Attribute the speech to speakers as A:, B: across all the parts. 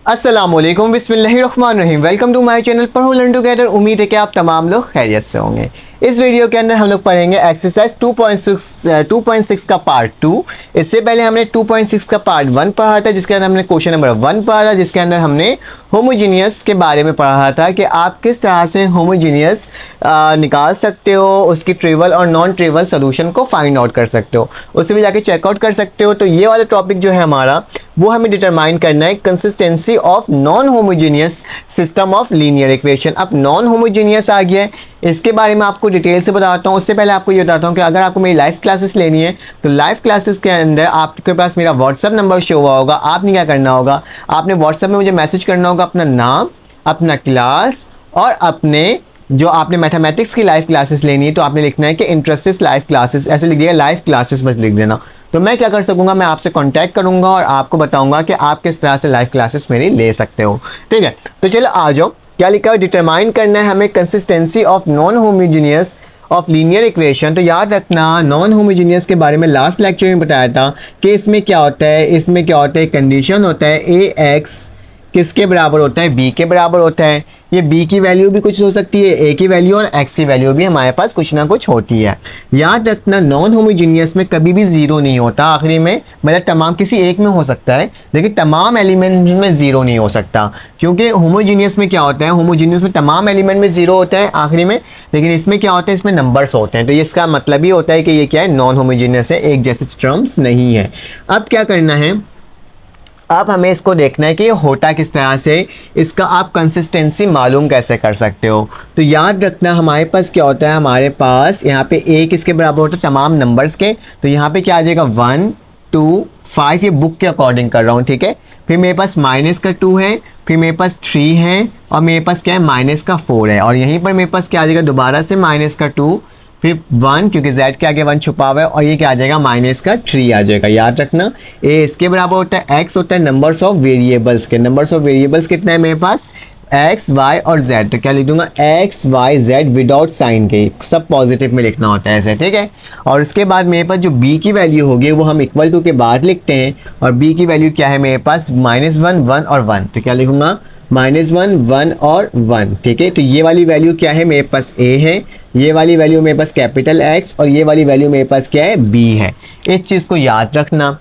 A: अस्सलामुअलैकुम बिस्मिल्लाहिर्रहमानिर्रहीम। Welcome to my channel पढ़ो लर्न टुगेदर। उम्मीद है कि आप तमाम लोग खैरियत से होंगे। इस वीडियो के अंदर हम लोग पढ़ेंगे एक्सरसाइज 2.6 का पार्ट 2। इससे पहले हमने 2.6 का पार्ट 1 पढ़ा था, जिसके अंदर हमने क्वेश्चन नंबर 1 पढ़ा था, जिसके अंदर हमने होमोजीनियस के बारे में पढ़ा था कि आप किस तरह से होमोजीनियस निकाल सकते हो, उसकी ट्रिवल और नॉन ट्रिवल सोल्यूशन को फाइंड आउट कर सकते हो, उससे भी जाके चेकआउट कर सकते हो। तो ये वाला टॉपिक जो है हमारा, वो हमें डिटरमाइन करना है consistency of non homogeneous system of linear equation. अब नॉन होमोजीनियस आ गया है, इसके बारे में आपको डिटेल से बताता हूँ। उससे पहले आपको ये बताता हूँ कि अगर आपको मेरी लाइव क्लासेस लेनी है तो लाइव क्लासेस के अंदर आपके पास मेरा व्हाट्सअप नंबर शो हुआ होगा। आपने क्या करना होगा, आपने व्हाट्सअप में मुझे मैसेज करना होगा अपना नाम, अपना क्लास और अपने जो आपने मैथमेटिक्स की लाइव क्लासेस लेनी है तो आपने लिखना है कि इंटरेस्टेड लाइव क्लासेस, ऐसे लिख दिया, लाइव क्लासेस बस लिख देना। तो मैं क्या कर सकूंगा, मैं आपसे कांटेक्ट करूंगा और आपको बताऊंगा कि आप किस तरह से लाइव क्लासेस मेरी ले सकते हो। ठीक है, तो चलो आ जाओ। क्या लिखा है, डिटरमाइन करना है हमें consistency of non homogeneous of linear equation. तो याद रखना, नॉन होमोजीनियस के बारे में लास्ट लेक्चर में बताया था कि इसमें क्या होता है, इसमें क्या होता है, कंडीशन होता है ए एक्स किसके बराबर होता है, बी के बराबर होता है। ये बी की वैल्यू भी कुछ हो सकती है, ए की वैल्यू और एक्स की वैल्यू भी हमारे पास कुछ ना कुछ होती है। याद रखना, नॉन होमोजीनियस में कभी भी जीरो नहीं होता आखिरी में, मतलब तमाम किसी एक में हो सकता है लेकिन तमाम एलिमेंट में जीरो नहीं हो सकता, क्योंकि होमोजीनियस में क्या होता है, होमोजीनियस में तमाम एलिमेंट में जीरो होता है आखिरी में, लेकिन इसमें क्या होता है, इसमें नंबर्स होते हैं। तो ये इसका मतलब ही होता है कि ये क्या है, नॉन होमोजीनियस है, एक जैसे टर्म्स नहीं है। अब क्या करना है, अब हमें इसको देखना है कि ये होता किस तरह से, इसका आप कंसिस्टेंसी मालूम कैसे कर सकते हो। तो याद रखना, हमारे पास क्या होता है, हमारे पास यहाँ पे ए किसके बराबर होता है, तमाम नंबर्स के। तो यहाँ पे क्या आ जाएगा, 1 2 5, ये बुक के अकॉर्डिंग कर रहा हूँ। ठीक है, फिर मेरे पास माइनस का 2 है, फिर मेरे पास 3 है और मेरे पास क्या है, माइनस का 4 है, और यहीं पर मेरे पास क्या आ जाएगा, दोबारा से माइनस का 2, फिर 1 क्योंकि z के आगे 1 छुपा हुआ है, और ये क्या आ जाएगा, माइनस का 3 आ जाएगा। याद रखना, ए इसके बराबर होता है, x होता है नंबर्स ऑफ वेरिएबल्स के। नंबर्स ऑफ वेरिएबल्स कितना है मेरे पास, x y और z। तो क्या लिख दूंगा, x y z without sign के, सब पॉजिटिव में लिखना होता है ऐसे। ठीक है, और उसके बाद मेरे पास जो b की वैल्यू होगी वो हम इक्वल टू के बाद लिखते हैं, और b की वैल्यू क्या है मेरे पास, -1 1 और 1। तो क्या लिखूंगा, -1 1 और 1। ठीक है, तो ये वाली वैल्यू क्या है मेरे पास, a है, ये वाली वैल्यू मेरे पास कैपिटल X, और ये वाली वैल्यू मेरे पास क्या है, B है। इस चीज़ को याद रखना।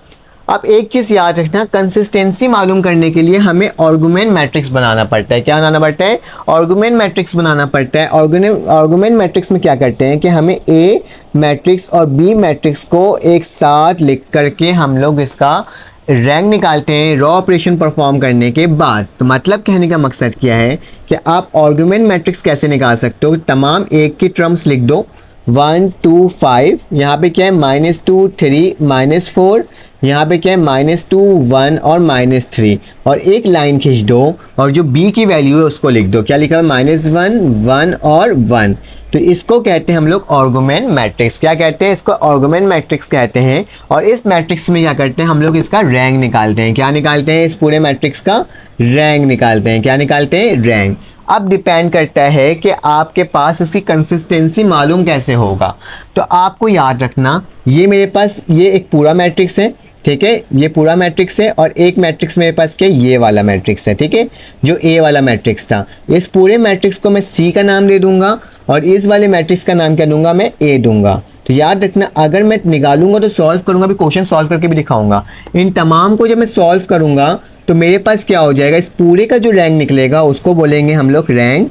A: अब एक चीज़ याद रखना, कंसिस्टेंसी मालूम करने के लिए हमें आर्गुमेंट मैट्रिक्स बनाना पड़ता है। क्या बनाना पड़ता है, आर्गुमेंट मैट्रिक्स बनाना पड़ता है। आर्गुमेंट मैट्रिक्स में क्या करते हैं कि हमें A मैट्रिक्स और B मैट्रिक्स को एक साथ लिख करके हम लोग इसका रैंक निकालते हैं रॉ ऑपरेशन परफॉर्म करने के बाद। तो मतलब कहने का मकसद क्या है कि आप आर्गुमेंट मैट्रिक्स कैसे निकाल सकते हो, तमाम एक की टर्म्स लिख दो, 1 2 5, यहाँ पे क्या है, -2 3 -4, यहाँ पे क्या है, -2 1 और -3, और एक लाइन खींच दो और जो b की वैल्यू है उसको लिख दो। क्या लिखा है, -1 1 और 1। तो इसको कहते हैं हम लोग आर्गुमेंट मैट्रिक्स। क्या कहते हैं, इसको आर्गुमेंट मैट्रिक्स कहते हैं। और इस मैट्रिक्स में क्या करते हैं हम लोग, इसका रैंक निकालते हैं। क्या निकालते हैं, इस पूरे मैट्रिक्स का रैंक निकालते हैं। क्या निकालते हैं, रैंक। अब डिपेंड करता है कि आपके पास इसकी कंसिस्टेंसी मालूम कैसे होगा। तो आपको याद रखना, ये मेरे पास ये एक पूरा मैट्रिक्स है। ठीक है, ये पूरा मैट्रिक्स है, और एक मैट्रिक्स मेरे पास क्या, ये वाला मैट्रिक्स है। ठीक है, जो ए वाला मैट्रिक्स था, इस पूरे मैट्रिक्स को मैं सी का नाम दे दूंगा और इस वाले मैट्रिक्स का नाम क्या दूंगा, मैं ए दूंगा। तो याद रखना, अगर मैं निकालूंगा तो सॉल्व करूंगा, भी क्वेश्चन सॉल्व करके भी दिखाऊंगा। इन तमाम को जब मैं सॉल्व करूंगा तो मेरे पास क्या हो जाएगा, इस पूरे का जो रैंक निकलेगा उसको बोलेंगे हम लोग रैंक,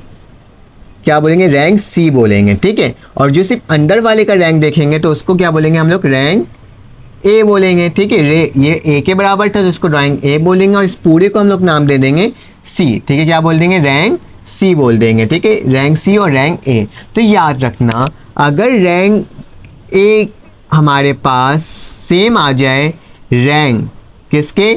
A: क्या बोलेंगे, रैंक सी बोलेंगे। ठीक है, और जो सिर्फ अंदर वाले का रैंक देखेंगे तो उसको क्या बोलेंगे हम लोग, रैंक ए बोलेंगे। ठीक है, ये ए के बराबर था तो इसको रैंक ए बोलेंगे, और इस पूरे को हम लोग नाम दे देंगे सी। ठीक है, क्या बोल देंगे, रैंक सी बोल देंगे। ठीक है, रैंक सी और रैंक ए। तो याद रखना, अगर रैंक ए हमारे पास सेम आ जाए रैंक किसके,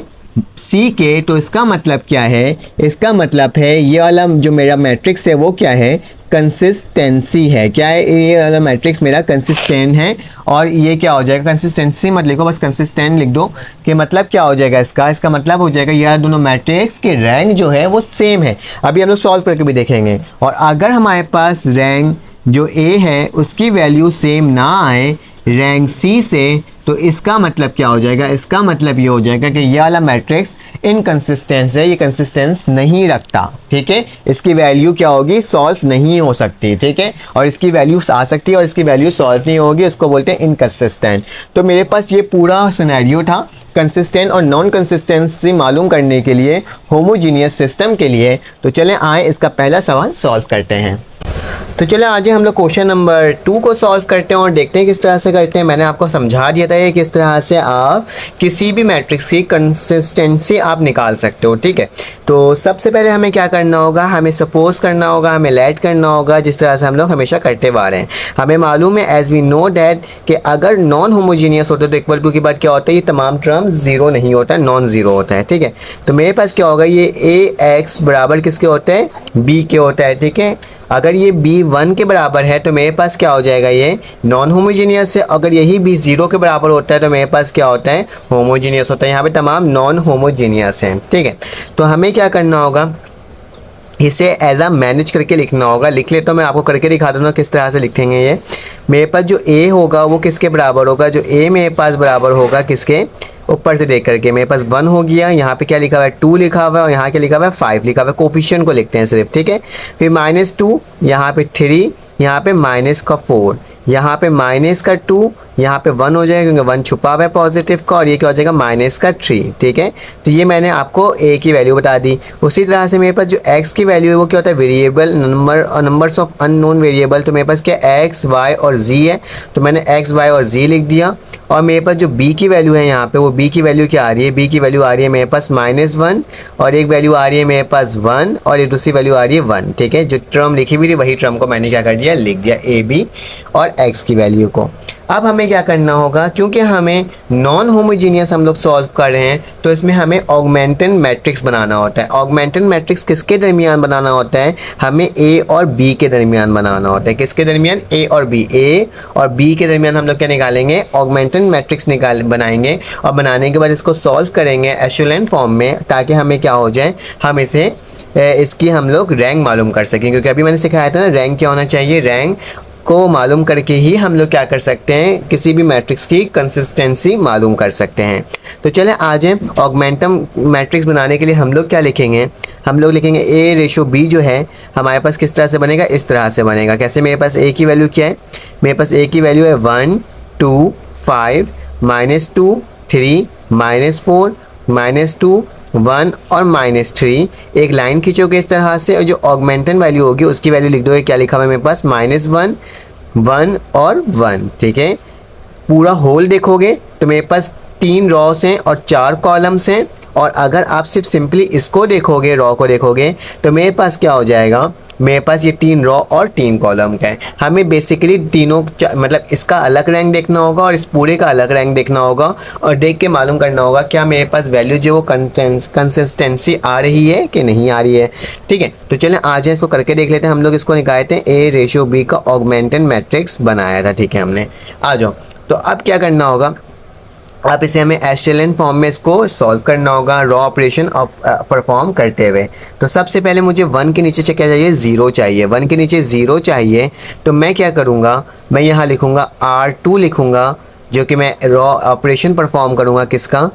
A: सी के, तो इसका मतलब क्या है, इसका मतलब है ये वाला जो मेरा मैट्रिक्स है वो क्या है, कंसिस्टेंसी है। क्या है, ये वाला मैट्रिक्स मेरा कंसिस्टेंट है। और ये क्या हो जाएगा, कंसिस्टेंसी मत लिखो, बस कंसिस्टेंट लिख दो। कि मतलब क्या हो जाएगा इसका मतलब हो जाएगा ये दोनों मैट्रिक्स के रैंक जो है वो सेम है। अभी हम लोग सॉल्व करके भी देखेंगे। और अगर हमारे पास रैंक जो ए है उसकी वैल्यू सेम ना आए रैंक सी से, तो इसका मतलब क्या हो जाएगा, इसका मतलब ये हो जाएगा कि ये वाला मैट्रिक्स इनकंसिस्टेंस है, ये कंसिस्टेंस नहीं रखता, ठीक है। इसकी वैल्यू क्या होगी, सॉल्व नहीं हो सकती, ठीक है। और इसकी वैल्यू आ सकती है और इसकी वैल्यू सॉल्व नहीं होगी, इसको बोलते हैं इनकंसिस्टेंट। तो मेरे पास ये पूरा सिनेरियो था कंसिस्टेंट और नॉन कंसिस्टेंसी मालूम करने के लिए होमोजीनियस सिस्टम के लिए। तो चलें आए इसका पहला सवाल सॉल्व करते हैं। तो चले आज हम लोग क्वेश्चन नंबर 2 को सॉल्व करते हैं और देखते हैं किस तरह से करते हैं। मैंने आपको समझा दिया था ये किस तरह से आप किसी भी मैट्रिक्स की कंसिस्टेंसी आप निकाल सकते हो, ठीक है। तो सबसे पहले हमें क्या करना होगा, हमें सपोज करना होगा, हमें लेट करना होगा, जिस तरह से हम लोग हमेशा करते आ रहे हैं। हमें मालूम है एज वी नो डैट कि अगर नॉन होमोजीनियस होता है तो इक्वल टू के बाद क्या होता है, ये तमाम टर्म जीरो नहीं होता है, नॉन जीरो होता है, ठीक है। तो मेरे पास क्या होगा, ये ए एक्स बराबर किसके होते हैं, बी के होता है, ठीक है। अगर ये b 1 के बराबर है तो मेरे पास क्या हो जाएगा, ये नॉन होमोजीनियस है। अगर यही b 0 के बराबर होता है तो मेरे पास क्या होता है, होमोजीनियस होता है। यहाँ पे तमाम नॉन होमोजीनियस हैं, ठीक है। तो हमें क्या करना होगा, इसे एज अ मैनेज करके लिखना होगा। लिख लेता हूँ, मैं आपको करके दिखा दूँगा किस तरह से लिखेंगे। ये मेरे पास जो a होगा वो किसके बराबर होगा, जो a मेरे पास बराबर होगा किसके, ऊपर से देख करके मेरे पास 1 हो गया, यहाँ पे क्या लिखा हुआ है 2 लिखा हुआ है और यहाँ क्या लिखा हुआ है 5 लिखा हुआ है। कोफिशिएंट को लिखते हैं सिर्फ, ठीक है। फिर -2, यहाँ पे 3, यहाँ पे -4, यहाँ पे -2, यहाँ पे 1 हो जाएगा क्योंकि 1 छुपा हुआ है पॉजिटिव का, और ये क्या हो जाएगा -3, ठीक है। तो ये मैंने आपको a की वैल्यू बता दी। उसी तरह से मेरे पास जो x की वैल्यू है वो क्या होता है, variable numbers of unknown variable. तो मेरे पास क्या x y और z है, तो मैंने x y और z लिख दिया। और मेरे पास जो b की वैल्यू है यहाँ पे, वो b की वैल्यू क्या आ रही है, b की वैल्यू आ रही है मेरे पास -1, और एक वैल्यू आ रही है मेरे पास 1, और एक दूसरी वैल्यू आ रही है 1, ठीक है। जो टर्म लिखी हुई थी वही टर्म को मैंने क्या कर दिया, लिख दिया a b और x की वैल्यू को। अब हमें क्या करना होगा, क्योंकि हमें नॉन होमोजीनियस हम लोग सॉल्व कर रहे हैं तो इसमें हमें ऑगमेंटेड मैट्रिक्स बनाना होता है। ऑगमेंटेड मैट्रिक्स किसके दरमियान बनाना होता है, हमें a और b के दरमियान बनाना होता है। किसके दरमियान, a और b के दरमियान हम लोग क्या निकालेंगे, ऑगमेंटेड मैट्रिक्स बनाएंगे। और बनाने के बाद इसको सॉल्व करेंगे एशेलन फॉर्म में, ताकि हमें क्या हो जाए, हम इसे इसकी हम लोग रैंक मालूम कर सकें। क्योंकि अभी मैंने सिखाया था ना रैंक क्या होना चाहिए, रैंक को मालूम करके ही हम लोग क्या कर सकते हैं, किसी भी मैट्रिक्स की कंसिस्टेंसी मालूम कर सकते हैं। तो चलें आ जाए, ऑगमेंटम मैट्रिक्स बनाने के लिए हम लोग क्या लिखेंगे, हम लोग लिखेंगे a/b जो है हमारे पास किस तरह से बनेगा, इस तरह से बनेगा। कैसे, मेरे पास a की वैल्यू क्या है, मेरे पास a की वैल्यू है 1 2 5 -2 3 -4 -2 1 और -3। एक लाइन खींचोगे इस तरह से, और जो ऑगमेंटेड वैल्यू होगी उसकी वैल्यू लिख दोगे। क्या लिखा हुआ है मेरे पास, -1 1 और 1, ठीक है। पूरा होल देखोगे तो मेरे पास 3 रॉस हैं और 4 कॉलम्स हैं। और अगर आप सिर्फ सिंपली इसको देखोगे, रॉ को देखोगे, तो मेरे पास क्या हो जाएगा, मेरे पास ये 3 रॉ और 3 कॉलम का है। हमें बेसिकली तीनों मतलब इसका अलग रैंक देखना होगा और इस पूरे का अलग रैंक देखना होगा, और देख के मालूम करना होगा क्या मेरे पास वैल्यू जो वो कंसिस्टेंसी आ रही है कि नहीं आ रही है, ठीक है। तो चलें आ जाए इसको करके देख लेते हैं। हम लोग इसको निकाले थे a/b का ऑगमेंटेड मैट्रिक्स बनाया था, ठीक है हमने। आ जाओ, तो अब क्या करना होगा, अब इसे हमें एशेलन फॉर्म में इसको सॉल्व करना होगा, रॉ ऑपरेशन परफॉर्म करते हुए। तो सबसे पहले मुझे 1 के नीचे क्या चाहिए, 0 चाहिए। 1 के नीचे 0 चाहिए, तो मैं क्या करूँगा, मैं यहाँ लिखूँगा R2 लिखूँगा, जो कि मैं रॉ ऑपरेशन परफॉर्म करूँगा किसका,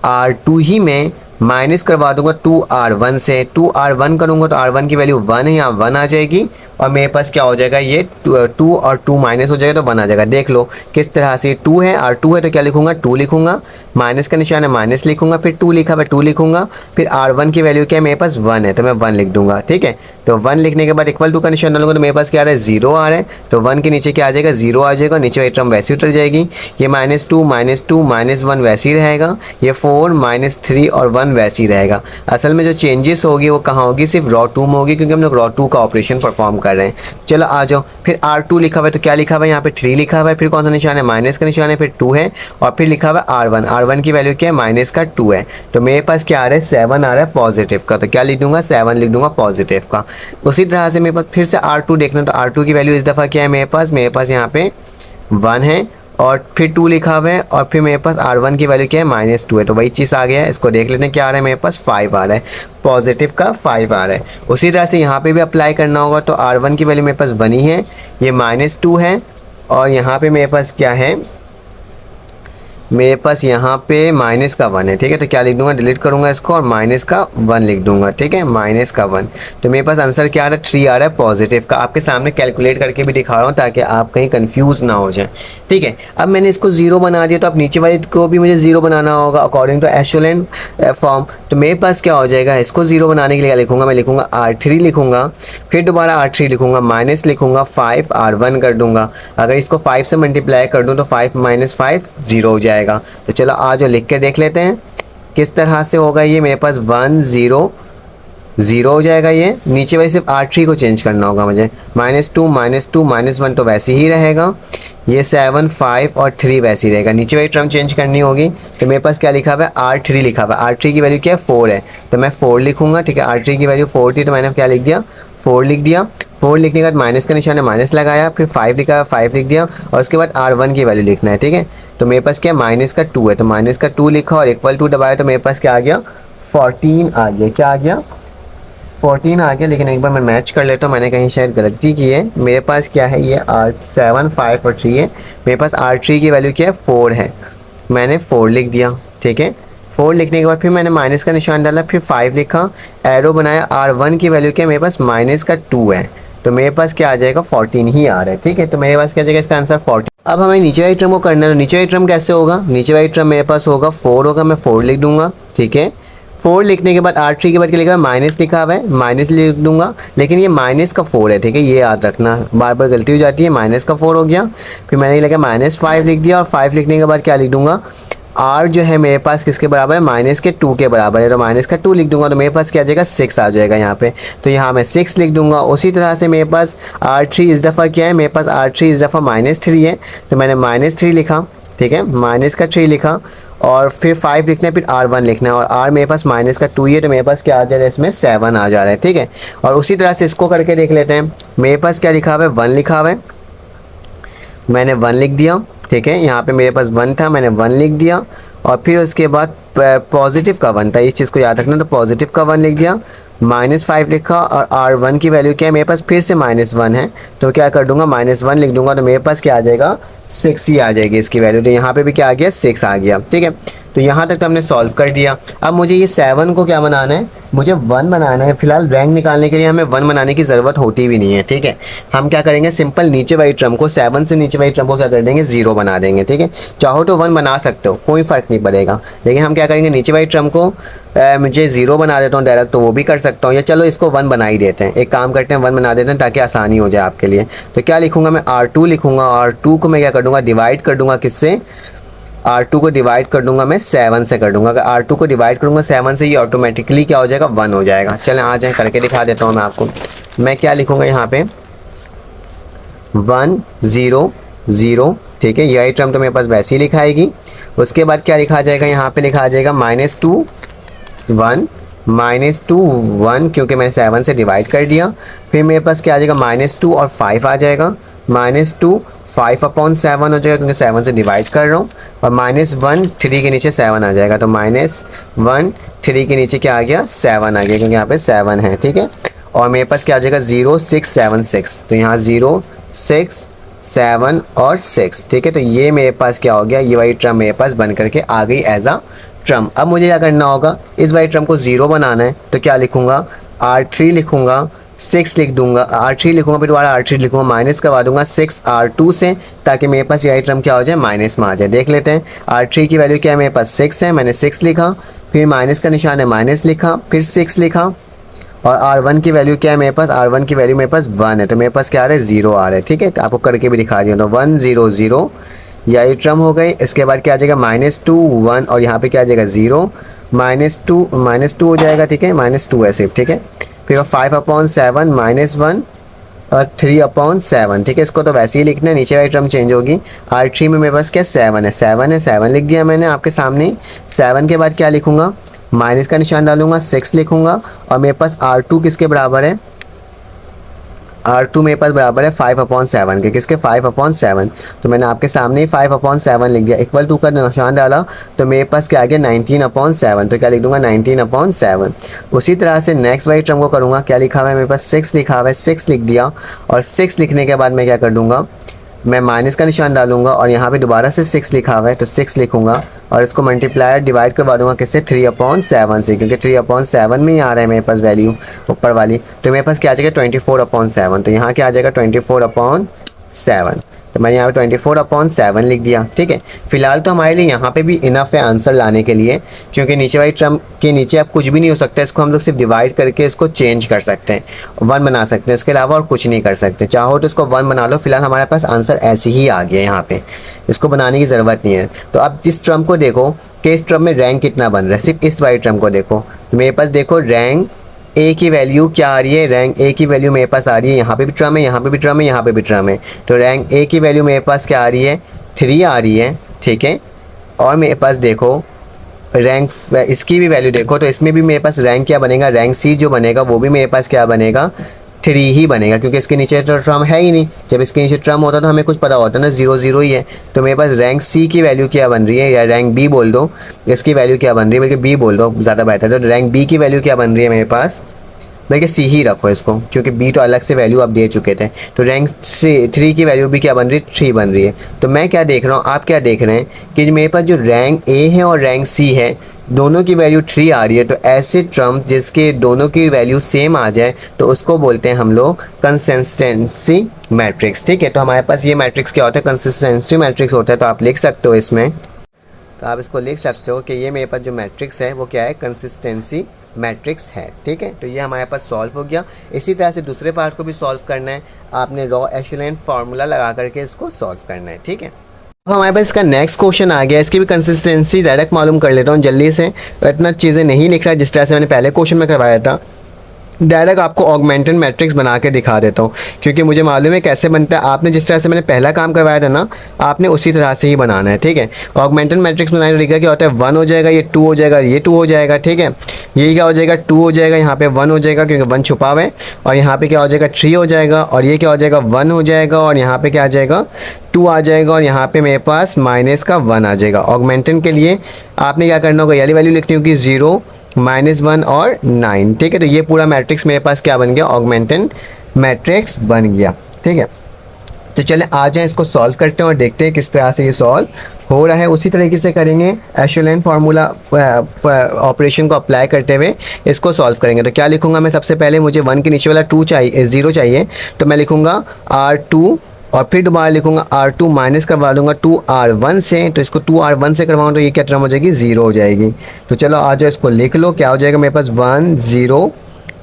A: R2 ही में माइनस करवा दूंगा 2R1 से। 2R1 करूँगा तो R1 की वैल्यू 1 है, यहाँ 1 आ जाएगी, और मेरे पास क्या हो जाएगा, ये 2 और 2 माइनस हो जाएगा तो 1 आ जाएगा। देख लो किस तरह से, 2 है, R2 है तो क्या लिखूंगा, 2 लिखूंगा, माइनस का निशान है माइनस लिखूंगा, फिर 2 लिखा है 2 लिखूंगा, फिर R1 की वैल्यू क्या है, मेरे पास 1 है तो मैं 1 लिख दूंगा, ठीक है। तो 1 लिखने के बाद इक्वल टू का निशान डालूंगा तो मेरे पास क्या आ रहा है, 0 आ रहा है। तो 1 के नीचे क्या आ जाएगा, 0 आ जाएगा, नीचे वाली टर्म वैसी उतर जाएगी। ये -2 -1 वैसी रहेगा, ये 4 -3 और 1 वैसी रहेगा। असल में जो चेंजेस होगी वो कहाँ होगी, सिर्फ रॉ 2 में होगी, क्योंकि हम लोग रॉ 2 का ऑपरेशन परफॉर्म कर रहे हैं। चलो आ जाओ, फिर R2 लिखा हुआ है तो क्या लिखा हुआ है, यहाँ पे 3 लिखा हुआ है, फिर कौन सा निशान है, माइनस का निशान है, फिर 2 है, और फिर लिखा हुआ है R1। R1 की वैल्यू क्या है, माइनस का 2 है, तो मेरे पास क्या आ रहा है, 7 आ रहा है पॉजिटिव का। तो क्या लिख दूंगा, 7 लिख दूंगा पॉजिटिव का। उसी तरह से मेरे पास फिर से R2 देखना, तो R2 की वैल्यू इस दफ़ा क्या है, मेरे पास यहाँ पे 1 है, और फिर 2 लिखा हुआ है और फिर मेरे पास R1 की वैल्यू क्या है -2 है, तो वही चीज़ आ गया है। इसको देख लेते हैं क्या आ रहा है, मेरे पास 5 आ रहा है, पॉजिटिव का 5 आ रहा है। उसी तरह से यहाँ पे भी अप्लाई करना होगा, तो R1 की वैल्यू मेरे पास बनी है, ये -2 है, और यहाँ पे मेरे पास क्या है, मेरे पास यहाँ पे -1 है, ठीक है। तो क्या लिख दूंगा, डिलीट करूंगा इसको और -1 लिख दूंगा, ठीक है, -1। तो मेरे पास आंसर क्या आ रहा है, 3 आ रहा है पॉजिटिव का। आपके सामने कैलकुलेट करके भी दिखा रहा हूँ ताकि आप कहीं कंफ्यूज ना हो जाए, ठीक है। अब मैंने इसको 0 बना दिया, तो अब नीचे वाले को भी मुझे 0 बनाना होगा अकॉर्डिंग टू एशेलन फॉर्म। तो मेरे पास क्या हो जाएगा, इसको 0 बनाने के लिए क्या लिखूंगा, मैं लिखूंगा R3 लिखूंगा, फिर दोबारा R3 लिखूंगा, माइनस लिखूंगा 5 R1 कर दूंगा। अगर इसको 5 से मल्टीप्लाई कर दूँ तो 5 - 5 0 हो जाएगा। तो चलो आज लिख के देख लेते हैं किस तरह से होगा ये। मेरे पास 1 0 0 हो जाएगा, ये नीचे वाले सिर्फ R3 को चेंज करना होगा मुझे, -2 -2 -1 तो वैसे ही रहेगा, ये 7 5 और 3 वैसे ही रहेगा, नीचे वाली टर्म चेंज करनी होगी। तो मेरे पास क्या लिखा हुआ है, R3 लिखा हुआ है, R3 की वैल्यू क्या है 4 है, तो मैं 4 लिखूंगा, ठीक है। R3 की वैल्यू 4 थी तो मैंने क्या लिख दिया, 4 लिख दिया। 4 लिखने के बाद माइनस का निशान है, माइनस लगाया, फिर 5 लिखा, 5 लिख दिया, और उसके बाद R1 की वैल्यू लिखना है, ठीक है। तो मेरे पास क्या -2 है, तो -2 लिखा और =2 दबाया, तो मेरे पास क्या आ गया, 14 आ गया। क्या आ गया, 14 आ गया। लेकिन एक बार मैं मैच कर लेता हूँ, मैंने कहीं शायद गलती की है। मेरे पास क्या है, ये 7 5 और 3 है, मेरे पास R3 की वैल्यू क्या है 4 है, मैंने 4 लिख दिया, ठीक है। 4 लिखने के बाद फिर मैंने माइनस का निशान डाला, फिर 5 लिखा, एरो बनाया, R1 की वैल्यू क्या है, मेरे पास -2 है, तो मेरे पास क्या आ जाएगा 14 ही आ रहा है, ठीक है। तो मेरे पास क्या जाएगा इसका आंसर 14। अब हमें नीचे वाली टर्म को करना है, तो नीचे वाली टर्म कैसे होगा, नीचे वाली टर्म मेरे पास होगा 4 होगा, मैं 4 लिख दूंगा, ठीक है। 4 लिखने के बाद R3 के बाद क्या लिखा है, माइनस लिखा हुआ है, माइनस लिख दूंगा, लेकिन ये माइनस का 4 है, ठीक है, ये याद रखना, बार बार गलती हो जाती है। माइनस का 4 हो गया, फिर मैंने ये लिखा -5 लिख दिया, और 5 लिखने के बाद क्या लिख दूंगा, R जो है मेरे पास किसके बराबर है, -2 के बराबर है, तो -2 लिख दूंगा, तो मेरे पास क्या आ जाएगा 6 आ जाएगा यहाँ पे, तो यहाँ मैं 6 लिख दूंगा। उसी तरह से मेरे पास R3 इस दफ़ा क्या है, मेरे पास R3 इस दफ़ा -3 है, तो मैंने -3 लिखा, ठीक है, -3 लिखा, और फिर 5 लिखना है, फिर R1 लिखना है, और R मेरे पास -2 ही है, तो मेरे पास क्या आ जा रहा है, इसमें 7 आ जा रहा है, ठीक है। और उसी तरह से इसको करके देख लेते हैं। मेरे पास क्या लिखा हुआ है, 1 लिखा हुआ है, मैंने 1 लिख दिया, ठीक है। यहाँ पे मेरे पास 1 था, मैंने 1 लिख दिया, और फिर उसके बाद पॉजिटिव का 1 था, इस चीज़ को याद रखना, तो पॉजिटिव का 1 लिख दिया, -5 लिखा, और R1 की वैल्यू क्या है, मेरे पास फिर से -1 है, तो क्या कर दूंगा, -1 लिख दूंगा, तो मेरे पास क्या आ जाएगा 6 ही आ जाएगी इसकी वैल्यू। तो यहाँ पे भी क्या आ गया, 6 आ गया, ठीक है। तो यहाँ तक तो हमने सॉल्व कर दिया। अब मुझे ये 7 को क्या बनाना है, मुझे 1 बनाना है। फिलहाल रैंक निकालने के लिए हमें 1 बनाने की ज़रूरत होती भी नहीं है, ठीक है। हम क्या करेंगे, सिंपल नीचे वाली टर्म को, 7 से नीचे वाली टर्म को क्या कर देंगे, 0 बना देंगे, ठीक है। चाहो तो 1 बना सकते हो, कोई फ़र्क नहीं पड़ेगा, लेकिन हम क्या करेंगे, नीचे वाली टर्म को मुझे 0 बना देता हूँ डायरेक्ट, तो वो भी कर सकता हूँ, या चलो इसको 1 बना ही देते हैं। एक काम करते हैं, 1 बना देते हैं ताकि आसानी हो जाए आपके लिए। तो क्या लिखूँगा मैं, R2 लिखूँगा, R2 को मैं क्या कर दूँगा, डिवाइड कर दूँगा, किससे, R2 को डिवाइड कर दूंगा मैं 7 से कर दूंगा। अगर R2 को डिवाइड करूंगा 7 से, ये ऑटोमेटिकली क्या हो जाएगा, 1 हो जाएगा। चलें आ जाए करके दिखा देता हूँ मैं आपको। मैं क्या लिखूंगा यहाँ पे, 1 0 0, ठीक है, यही टर्म तो मेरे पास वैसे ही लिखाएगी। उसके बाद क्या लिखा जाएगा, यहाँ पे लिखा जाएगा -2 1 -2 1, क्योंकि मैंने 7 से डिवाइड कर दिया। फिर मेरे पास क्या आ जाएगा, -2 और 5 आ जाएगा, -2 5/7 हो जाएगा, क्योंकि 7 से डिवाइड कर रहा हूँ, और -1 3 के नीचे 7 आ जाएगा, तो -1 3 के नीचे क्या आ गया, 7 आ गया, क्योंकि यहाँ पे 7 है, ठीक है। और मेरे पास क्या आ जाएगा, 0 6 7 6, तो यहाँ 0 6 7 और 6, ठीक है। तो ये मेरे पास क्या हो गया, ये वाली टर्म मेरे पास बन करके आ गई एज अ टर्म। अब मुझे क्या करना होगा, इस वाली टर्म को 0 बनाना है, तो क्या लिखूँगा, R3 लिखूँगा, 6 लिख दूंगा, R3 लिखूंगा, फिर दोबारा R3 लिखूंगा, माइनस करवा दूंगा 6 R2 से, ताकि मेरे पास यही टर्म क्या हो जाए, माइनस में आ जाए। देख लेते हैं, R3 की वैल्यू क्या है, मेरे पास 6 है, मैंने 6 लिखा, फिर माइनस का निशान है, माइनस लिखा, फिर 6 लिखा, और R1 की वैल्यू क्या है मेरे पास, R1 की वैल्यू मेरे पास 1 है, तो मेरे पास क्या आ रहा है, 0 आ रहा है, ठीक है। तो आपको करके भी दिखा दिया, तो 1 0 0 यही टर्म हो गई। इसके बाद क्या आ जाएगा, -2 1, और यहाँ पे क्या आ जाएगा 0 -2 हो जाएगा, ठीक है, -2 है सिर्फ, ठीक है। फिर 5/7 -1 और 3/7, ठीक है। इसको तो वैसे ही लिखना है, नीचे वाली टर्म चेंज होगी। R3 में मेरे पास क्या 7 है, 7 लिख दिया मैंने आपके सामने। 7 के बाद क्या लिखूंगा, माइनस का निशान डालूंगा, 6 लिखूंगा, और मेरे पास R2 किसके बराबर है, R2 मेरे पास बराबर है 5/7 के, किसके 5/7। तो मैंने आपके सामने ही 5/7 लिख दिया, इक्वल टू का निशान डाला तो मेरे पास क्या आ गया 19/7। तो क्या लिख दूंगा 19/7। उसी तरह से नेक्स्ट वाली टर्म को करूँगा, क्या लिखा हुआ है मेरे पास 6 लिखा हुआ है, 6 लिख दिया। और 6 लिखने के बाद मैं क्या कर दूँगा, मैं माइनस का निशान डालूंगा और यहाँ पे दोबारा से 6 लिखा हुआ है तो 6 लिखूंगा और इसको मल्टीप्लाई डिवाइड करवा दूंगा किससे 3/7 से, क्योंकि 3/7 में ही आ रहा है मेरे पास वैल्यू ऊपर वाली। तो मेरे पास क्या आ जाएगा 24/7। तो यहाँ क्या आ जाएगा 24/7। तो मैंने यहाँ पे 24/7 लिख दिया। ठीक है, फिलहाल तो हमारे लिए यहाँ पे भी इनफ है आंसर लाने के लिए, क्योंकि नीचे वाली टर्म के नीचे अब कुछ भी नहीं हो सकता, इसको हम लोग सिर्फ डिवाइड करके इसको चेंज कर सकते हैं, 1 बना सकते हैं, इसके अलावा और कुछ नहीं कर सकते। चाहो तो इसको 1 बना लो, फिलहाल हमारे पास आंसर ऐसे ही आ गया यहाँ पे, इसको बनाने की ज़रूरत नहीं है। तो अब जिस टर्म को देखो कि इस टर्म में रैंक कितना बन रहा है, सिर्फ इस वाली टर्म को देखो, मेरे पास देखो रैंक ए की वैल्यू क्या आ रही है, रैंक ए की वैल्यू मेरे पास आ रही है, यहाँ पे भी ट्रम है, यहाँ पे भी ट्रम है, यहाँ पे भी ट्रम है। तो रैंक ए की वैल्यू मेरे पास क्या आ रही है 3 आ रही है। ठीक है, और मेरे पास देखो रैंक इसकी भी वैल्यू देखो, तो इसमें भी मेरे पास रैंक क्या बनेगा, रैंक सी जो बनेगा वो भी मेरे पास क्या बनेगा 3 ही बनेगा, क्योंकि इसके नीचे तो ट्रम है ही नहीं। जब इसके नीचे ट्रम होता तो हमें कुछ पता होता ना, 0 0 ही है। तो मेरे पास रैंक सी की वैल्यू क्या बन रही है, या रैंक बी बोल दो, इसकी वैल्यू क्या बन रही है, बल्कि बी बोल दो ज़्यादा बेहतर। तो रैंक बी की वैल्यू क्या बन रही है मेरे पास, बल्कि सी ही रखो इसको, क्योंकि बी तो अलग से वैल्यू आप दे चुके थे। तो रैंक 3 की वैल्यू भी क्या बन रही है 3 बन रही है। तो मैं क्या देख रहा हूँ, आप क्या देख रहे हैं कि मेरे पास जो रैंक ए है और रैंक सी है दोनों की वैल्यू 3 आ रही है। तो ऐसे टर्म जिसके दोनों की वैल्यू सेम आ जाए तो उसको बोलते हैं हम लोग कंसिस्टेंसी मैट्रिक्स। ठीक है, तो हमारे पास ये मैट्रिक्स क्या होता है, कंसिस्टेंसी मैट्रिक्स होता है। तो आप लिख सकते हो इसमें, तो आप इसको लिख सकते हो कि ये मेरे पास जो मैट्रिक्स है वो क्या है, कंसिस्टेंसी मैट्रिक्स है। ठीक है, तो ये हमारे पास सॉल्व हो गया। इसी तरह से दूसरे पार्ट को भी सॉल्व करना है, आपने रॉ एशेलन फार्मूला लगा करके इसको सॉल्व करना है। ठीक है, अब हमारे पास इसका नेक्स्ट क्वेश्चन आ गया, इसकी भी कंसिस्टेंसी डायरेक्ट मालूम कर लेता हूँ जल्दी से। इतना चीज़ें नहीं लिख रहा जिस तरह से मैंने पहले क्वेश्चन में करवाया था, डायरेक्ट आपको ऑगमेंटेड मैट्रिक्स बना के दिखा देता हूँ, क्योंकि मुझे मालूम है कैसे बनता है। आपने जिस तरह से मैंने पहला काम करवाया था ना, आपने उसी तरह से ही बनाना है। ठीक है, ऑगमेंटेड मैट्रिक्स बनाने का तरीका क्या होता है, 1 हो जाएगा, ये 2 हो जाएगा, ये 2 हो जाएगा। ठीक है, ये क्या हो जाएगा 2 हो जाएगा, यहाँ पे 1 हो जाएगा क्योंकि 1 छुपा हुआ है, और यहाँ पे क्या हो जाएगा 3 हो जाएगा, और ये क्या हो जाएगा 1 हो जाएगा, और यहाँ पे क्या आ जाएगा 2 आ जाएगा, और यहाँ पे मेरे पास माइनस का 1 आ जाएगा। ऑगमेंटेड के लिए आपने क्या करना होगा, ये वैल्यू लिखनी होगी 0, -1 और 9। ठीक है, तो ये पूरा मैट्रिक्स मेरे पास क्या बन गया, ऑगमेंटेड मैट्रिक्स बन गया। ठीक है, तो चले आ जाएं इसको सॉल्व करते हैं और देखते हैं किस तरह से ये सॉल्व हो रहा है। उसी तरीके से करेंगे, एशेलन फार्मूला ऑपरेशन को अप्लाई करते हुए इसको सॉल्व करेंगे। तो क्या लिखूंगा मैं, सबसे पहले मुझे 1 के नीचे वाला 2 चाहिए, 0 चाहिए, तो मैं लिखूंगा R2 और फिर दोबारा लिखूंगा R2 माइनस करवा दूंगा 2R1 से। तो इसको 2R1 से करवाऊँ तो ये क्या टर्म हो जाएगी 0 हो जाएगी। तो चलो आ जाओ इसको लिख लो, क्या हो जाएगा मेरे पास 1 0।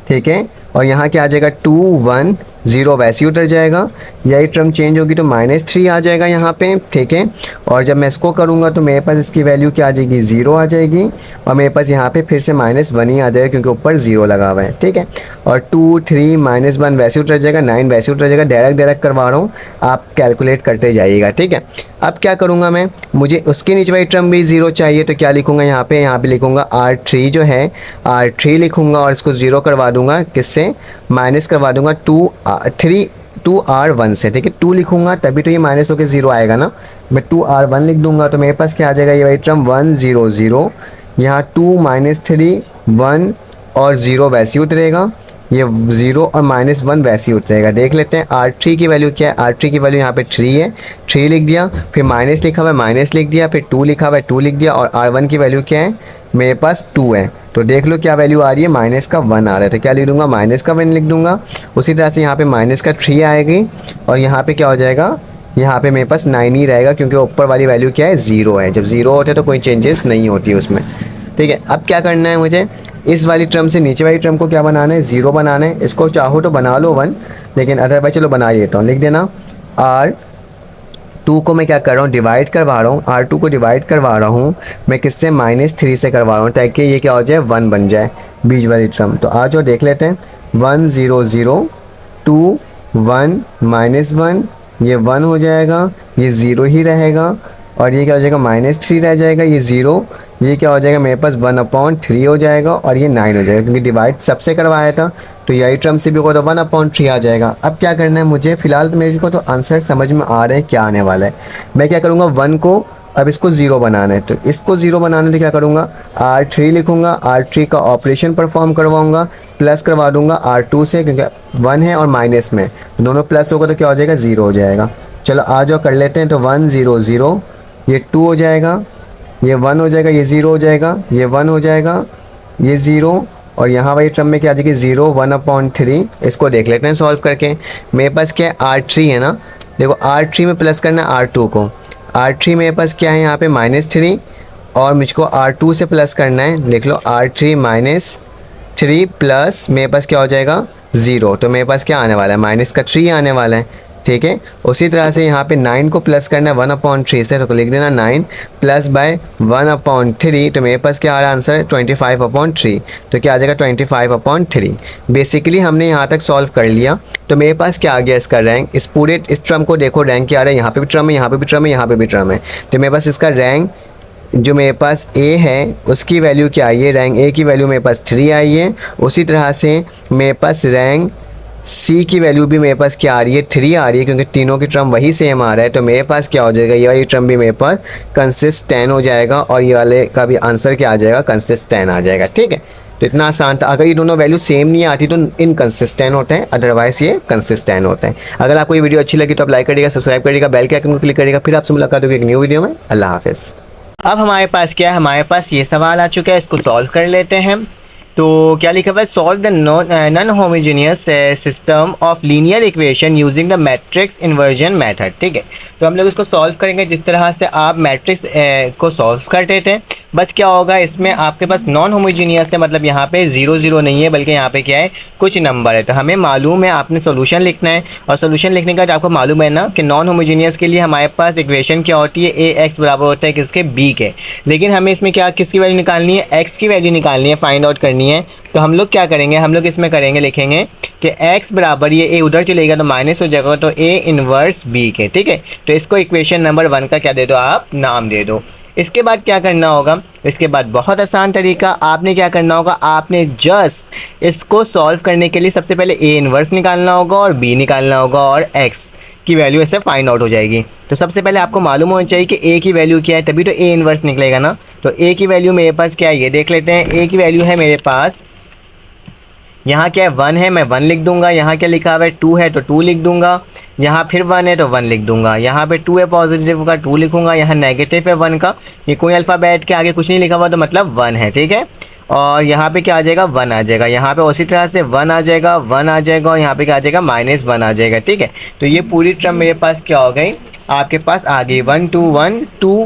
A: ठीक है, और यहाँ क्या आ जाएगा 2 1 0, वैसे ही उतर जाएगा। यही टर्म चेंज होगी तो -3 आ जाएगा यहाँ पे। ठीक है, और जब मैं इसको करूँगा तो मेरे पास इसकी वैल्यू क्या आ जाएगी 0 आ जाएगी, और मेरे पास यहाँ पे फिर से -1 ही आ जाएगा क्योंकि ऊपर 0 लगा हुआ है। ठीक है, और 2 3 -1 वैसे उतर जाएगा, 9 वैसे उतर जाएगा। डायरेक्ट करवा रहा हूँ, आप कैलकुलेट करते जाइएगा। ठीक है, अब क्या करूँगा मैं, मुझे उसके नीचे वाली टर्म भी 0 चाहिए, तो क्या लिखूँगा यहाँ पे लिखूँगा R3 जो है R3 लिखूँगा और इसको 0 करवा दूँगा, किससे माइनस करवा दूँगा 2R1 से। ठीक है, 2 लिखूँगा तभी तो ये माइनस होकर 0 आएगा ना। मैं 2R1 लिख दूँगा तो मेरे पास क्या आ जाएगा, ये वाली टर्म 1 0 0, यहाँ 2 -3 1 और 0 वैसे ही उतरेगा, ये 0 और -1 वैसे ही उतरेगा। देख लेते हैं R3 की वैल्यू क्या है, R3 की वैल्यू यहाँ पे 3 है, 3 लिख दिया, फिर माइनस लिखा हुआ है माइनस लिख दिया, फिर 2 लिखा हुआ है 2 लिख दिया, और R1 की वैल्यू क्या है मेरे पास 2 है। तो देख लो क्या वैल्यू आ रही है, -1 आ रहा है, तो क्या लिख दूंगा -1 लिख दूंगा। उसी तरह से यहाँ पे -3 आएगी, और यहाँ पे क्या हो जाएगा, यहाँ पे मेरे पास 9 ही रहेगा, क्योंकि ऊपर वाली वैल्यू क्या है 0 है। जब 0 होते तो कोई चेंजेस नहीं होती उसमें। ठीक है, अब क्या करना है मुझे, इस वाली टर्म से नीचे वाली टर्म को क्या बनाना है 0 बनाना है। इसको चाहो तो बना लो 1, लेकिन अदरवाइज चलो बना लेता हूँ। लिख देना R2 को मैं क्या कर रहा हूँ, डिवाइड करवा रहा हूँ। R2 को डिवाइड करवा रहा हूँ मैं किससे, -3 से करवा रहा हूँ, ताकि ये क्या हो जाए 1 बन जाए बीच वाली टर्म। तो आ जाओ देख लेते हैं, 1 0 0 2 1 -1, ये 1 हो जाएगा, ये 0 ही रहेगा, और ये क्या हो जाएगा -3 रह जाएगा, ये 0, ये क्या हो जाएगा मेरे पास 1/3 हो जाएगा और ये 9 हो जाएगा, क्योंकि डिवाइड सबसे करवाया था तो यही टर्म से भी होगा तो 1/3 आ जाएगा। अब क्या करना है मुझे, फिलहाल तो मेरे को तो आंसर समझ में आ रहा है क्या आने वाला है। मैं क्या करूँगा 1 को, अब इसको 0 बनाना है तो इसको 0 बनाने तो क्या करूँगा R3 लिखूँगा, R3 का ऑपरेशन परफॉर्म करवाऊँगा, प्लस करवा दूँगा R2 से, क्योंकि 1 है और माइनस में दोनों प्लस होगा तो क्या हो जाएगा 0 हो जाएगा। चलो आ जाओ कर लेते हैं। तो 1 0 0, ये 2 हो जाएगा, ये 1 हो जाएगा, ये 0 हो जाएगा, ये 1 हो जाएगा, ये 0, और यहाँ वाली टर्म में क्या आ जाएगी 0 1/3। इसको देख लेते हैं सॉल्व करके। मेरे पास क्या है R3 है ना, देखो R3 में प्लस करना है R2 को, R3 मेरे पास क्या है यहाँ पे -3, और मुझको R2 से प्लस करना है, देख लो R3 -3 प्लस मेरे पास क्या हो जाएगा 0, तो मेरे पास क्या आने वाला है -3 आने वाला है, ठीक है। उसी तरह से यहाँ पे 9 को प्लस करना है 1/3 से, तो लिख देना 9 प्लस बाय 1/3, तो मेरे पास क्या आ रहा है आंसर 25/3, तो क्या आ जाएगा 25/3। बेसिकली हमने यहाँ तक सॉल्व कर लिया। तो मेरे पास क्या आ गया इसका रैंक, इस पूरे इस टर्म को देखो रैंक क्या आ रहा है, यहाँ पे भी टर्म है, यहाँ पे भी टर्म है, यहाँ पे भी टर्म है, तो मेरे पास इसका रैंक जो मेरे पास A है उसकी वैल्यू क्या आई है, रैंक A की वैल्यू मेरे पास 3 आई है। उसी तरह से मेरे पास रैंक C की वैल्यू भी मेरे पास क्या आ रही है 3 आ रही है, क्योंकि तीनों की टर्म वही सेम आ रहा है। तो मेरे पास क्या हो जाएगा, ये वाली टर्म भी मेरे पास कंसिस्टेंट हो जाएगा, और ये वाले का भी आंसर क्या आ जाएगा कंसिस्टेंट आ जाएगा, ठीक है। तो इतना आसान था। अगर ये दोनों वैल्यू सेम नहीं आती तो इनकंसिस्टेंट होते हैं, अदरवाइज ये कंसिस्टेंट होते हैं। अगर आपको ये वीडियो अच्छी लगी तो आप लाइक करिएगा, सब्सक्राइब करिएगा, बेल के आइकन को क्लिक करिएगा। फिर आपसे मुलाकात होगी एक न्यू वीडियो में। अल्लाह हाफिज़। अब हमारे पास क्या है, हमारे पास ये सवाल आ चुका है, इसको सॉल्व कर लेते हैं। तो क्या लिखा हुआ है, solve the non homogeneous system of linear equation using the matrix inversion method, ठीक है। तो हम लोग इसको सॉल्व करेंगे जिस तरह से आप मैट्रिक्स को सॉल्व करते थे। बस क्या होगा, इसमें आपके पास नॉन होमोजेनियस है, मतलब यहाँ पे 0 0 नहीं है, बल्कि यहाँ पे क्या है कुछ नंबर है। तो हमें मालूम है आपने सोल्यूशन लिखना है, और सोल्यूशन लिखने के बाद आपको मालूम है ना कि नॉन होमोजेनियस के लिए हमारे पास इक्वेशन क्या होती है, AX बराबर होता है किसके, B के। लेकिन हमें इसमें क्या किसकी वैल्यू निकालनी है, X की वैल्यू निकालनी है, फाइंड आउट करनी है। तो हम लोग क्या करेंगे, हम लोग इसमें करेंगे, लिखेंगे कि x बराबर, ये a उधर चलेगा तो माइनस हो जाएगा, तो a इनवर्स b के, ठीक है। तो इसको इक्वेशन नंबर 1 का क्या दे दो, आप नाम दे दो। इसके बाद क्या करना होगा, इसके बाद बहुत आसान तरीका, आपने क्या करना होगा, आपने जस्ट इसको सॉल्व करने के लिए सबसे पहले a इनवर्स निकालना होगा और b निकालना होगा, और x की वैल्यू ऐसे फाइंड आउट हो जाएगी। तो सबसे पहले आपको मालूम होना चाहिए कि a की वैल्यू क्या है, तभी तो a इनवर्स निकलेगा ना। तो a की वैल्यू मेरे पास क्या है, ये देख लेते हैं। a की वैल्यू है मेरे पास, यहाँ क्या है 1 है, मैं 1 लिख दूंगा। यहाँ क्या लिखा हुआ है 2 है तो 2 लिख दूंगा। यहाँ फिर 1 है तो 1 लिख दूंगा। यहाँ पे 2 है पॉजिटिव का 2 लिखूंगा। यहाँ नेगेटिव है 1 का, ये कोई अल्फ़ाबेट के आगे कुछ नहीं लिखा हुआ तो मतलब 1 है, ठीक है। और यहाँ पे क्या आ जाएगा 1 आ जाएगा, यहाँ पे उसी तरह से 1 आ जाएगा, 1 आ जाएगा, और यहाँ पे क्या आ जाएगा -1 आ जाएगा, ठीक है। तो ये पूरी टर्म मेरे पास क्या हो गई, आपके पास आ गई 1 2 1 2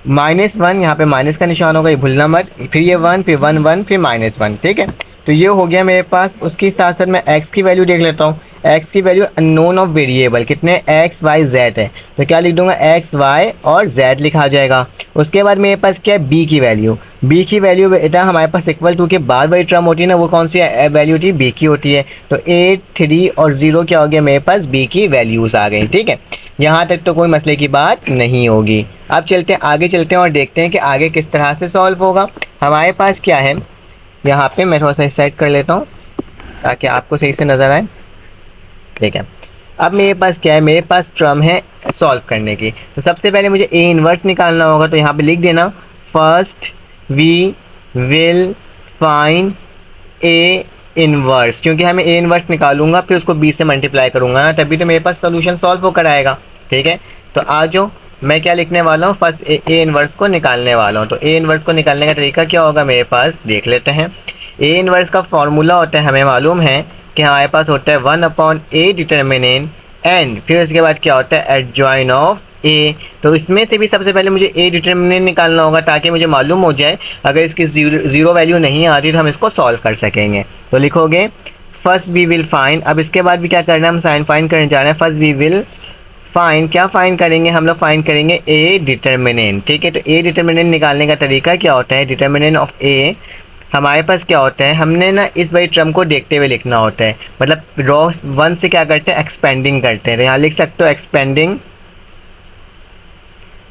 A: -1, यहाँ पे माइनस का निशान होगा, ये भूलना मत। फिर ये 1, फिर 1 1, फिर -1, ठीक है। तो ये हो गया मेरे पास। उसके साथ साथ मैं x की वैल्यू देख लेता हूँ। x की वैल्यू अननोन ऑफ वेरिएबल कितने, x y z है, तो क्या लिख दूंगा x y और z लिखा जाएगा। उसके बाद मेरे पास क्या है b की वैल्यू। b की वैल्यू बेटा हमारे पास इक्वल टू के बाद वाली टर्म होती है ना, वो कौन सी वैल्यू होती है, b की होती है। तो 8 3 और 0 क्या हो गया मेरे पास, b की वैल्यूज़ आ गई, ठीक है। यहाँ तक तो कोई मसले की बात नहीं होगी। अब चलते हैं आगे, चलते हैं और देखते हैं कि आगे किस तरह से सॉल्व होगा। हमारे पास क्या है, यहाँ पे मैं थोड़ा सा सेट कर लेता हूँ ताकि आपको सही से नज़र आए, ठीक है। अब मेरे पास क्या है, मेरे पास टर्म है सॉल्व करने की। तो सबसे पहले मुझे a इनवर्स निकालना होगा, तो यहाँ पे लिख देना first we will find a inverse, क्योंकि हमें a इनवर्स निकालूंगा फिर उसको b से मल्टीप्लाई करूँगा ना, तभी तो मेरे पास सोल्यूशन सॉल्व होकर आएगा, ठीक है। तो आ जाओ, मैं क्या लिखने वाला हूँ, फर्स्ट a इनवर्स को निकालने वाला हूँ। तो a इनवर्स को निकालने का तरीका क्या होगा मेरे पास, देख लेते हैं। a इनवर्स का फॉर्मूला होता है, हमें मालूम है कि हमारे पास होता है 1/a डिटर्मिनेंट एंड फिर उसके बाद क्या होता है एडजॉइन ऑफ a। तो इसमें से भी सबसे पहले मुझे a डिटर्मिनेंट निकालना होगा ताकि मुझे मालूम हो जाए, अगर इसकी ज़ीरो वैल्यू नहीं आती तो हम इसको सॉल्व कर सकेंगे। तो लिखोगे फर्स्ट वी विल फाइंड, अब इसके बाद भी क्या करना है, हम साइन फाइंड करने जा रहे हैं। फर्स्ट वी विल फाइंड, क्या फाइंड करेंगे हम लोग, फाइंड करेंगे a डिटर्मिनेंट, ठीक है। तो a डिटर्मिनेंट निकालने का तरीका क्या होता है, डिटर्मिनेंट ऑफ a हमारे पास क्या होता है, हमने ना इस वाली टर्म को देखते हुए लिखना होता है, मतलब रॉ 1 से क्या करते हैं एक्सपेंडिंग करते हैं। तो यहाँ लिख सकते हो एक्सपेंडिंग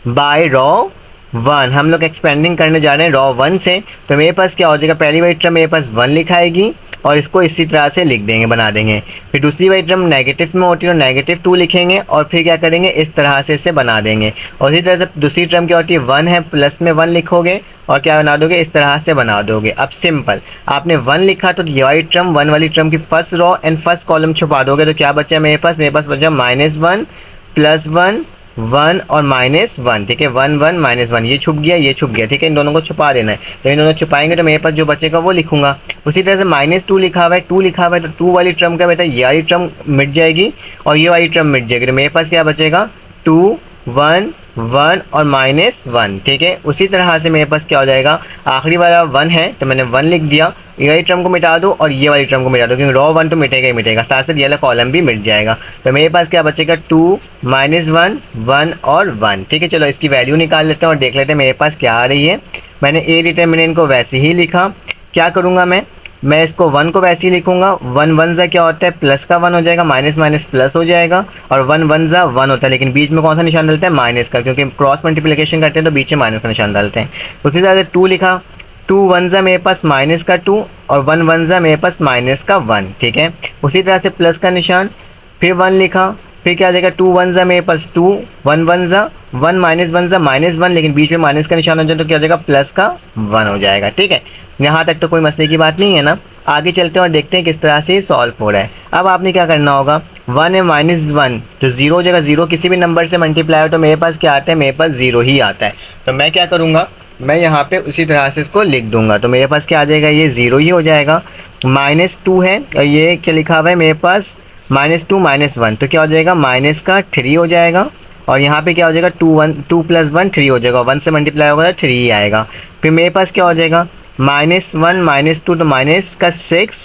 A: बाय रॉ 1, हम लोग एक्सपेंडिंग करने जा रहे हैं रॉ 1 से, तो मेरे पास क्या हो जाएगा, पहली वाली टर्म मेरे पास 1 लिखाएगी और इसको इसी तरह से लिख देंगे, बना देंगे। फिर दूसरी वाली टर्म नेगेटिव में होती है तो नेगेटिव 2 लिखेंगे और फिर क्या करेंगे, इस तरह से इसे बना देंगे। और इसी तरह से दूसरी टर्म क्या होती है, 1 है, प्लस में 1 लिखोगे और क्या बना दोगे, इस तरह से बना दोगे। अब सिंपल, आपने 1 लिखा तो ये वाली टर्म 1 वाली टर्म की first raw and first column छुपा दोगे, तो क्या बचा मेरे पास बचा -1 +1 1 और -1, ठीक है, 1 1 -1, ये छुप गया, ये छुप गया, ठीक है, इन दोनों को छुपा देना है। तो इन दोनों छुपाएंगे तो मेरे पास जो बचेगा वो लिखूंगा। उसी तरह से -2 लिखा हुआ है, 2 लिखा हुआ है, तो 2 वाली टर्म का बेटा ये वाली टर्म मिट जाएगी और ये वाली टर्म मिट जाएगी, तो मेरे पास क्या बचेगा 2 1 1 और -1, ठीक है। उसी तरह से मेरे पास क्या हो जाएगा, आखिरी वाला 1 है तो मैंने 1 लिख दिया, ये वाली टर्म को मिटा दो और ये वाली टर्म को मिटा दो, क्योंकि रॉ 1 तो मिटेगा ही मिटेगा, साथ साथ ये वाला कॉलम भी मिट जाएगा। तो मेरे पास क्या बचेगा 2 -1 1 और 1, ठीक है। चलो इसकी वैल्यू निकाल लेते हैं और देख लेते हैं मेरे पास क्या आ रही है। मैंने ए डिटर्मिनेंट को वैसे ही लिखा, क्या करूँगा मैं इसको 1 को वैसे ही लिखूंगा, 1 1 ज़ा क्या होता है, प्लस का 1 हो जाएगा, माइनस माइनस प्लस हो जाएगा, और 1 1 ज़ा 1 होता है, लेकिन बीच में कौन सा निशान डालते हैं, माइनस का, क्योंकि क्रॉस मल्टीप्लिकेशन करते हैं तो बीच में माइनस का निशान डालते हैं। उसी तरह से 2 लिखा, 2 1 ज़ा मेरे पास माइनस का 2 और 1 1 ज़ा मेरे पास माइनस का 1, ठीक है। उसी तरह से प्लस का निशान, फिर 1 लिखा, फिर क्या आ जाएगा 2 1 ज़ा मेरे पास 2, 1 1 ज़ा 1 -1 ज़ा -1, लेकिन बीच में माइनस का निशान हो जाए तो क्या हो जाएगा, प्लस का 1 हो जाएगा, ठीक है। यहाँ तक तो कोई मसले की बात नहीं है ना। आगे चलते हैं और देखते हैं किस तरह से सॉल्व हो रहा है। अब आपने क्या करना होगा, 1 है -1 तो 0 हो जाएगा, 0 किसी भी नंबर से मल्टीप्लाई हो तो मेरे पास क्या आता है, मेरे पास 0 ही आता है। तो मैं क्या करूँगा, मैं यहाँ पे उसी तरह से इसको लिख दूंगा, तो मेरे पास क्या आ जाएगा, ये 0 ही हो जाएगा। -2 है और ये क्या लिखा हुआ है मेरे पास, -2 -1, तो क्या हो जाएगा, माइनस का 3 हो जाएगा। और यहाँ पे क्या हो जाएगा, 2 + 1 3 हो जाएगा, 1 से मल्टीप्लाई होगा तो 3 ही आएगा। फिर मेरे पास क्या हो जाएगा, -1 -2 तो माइनस का 6,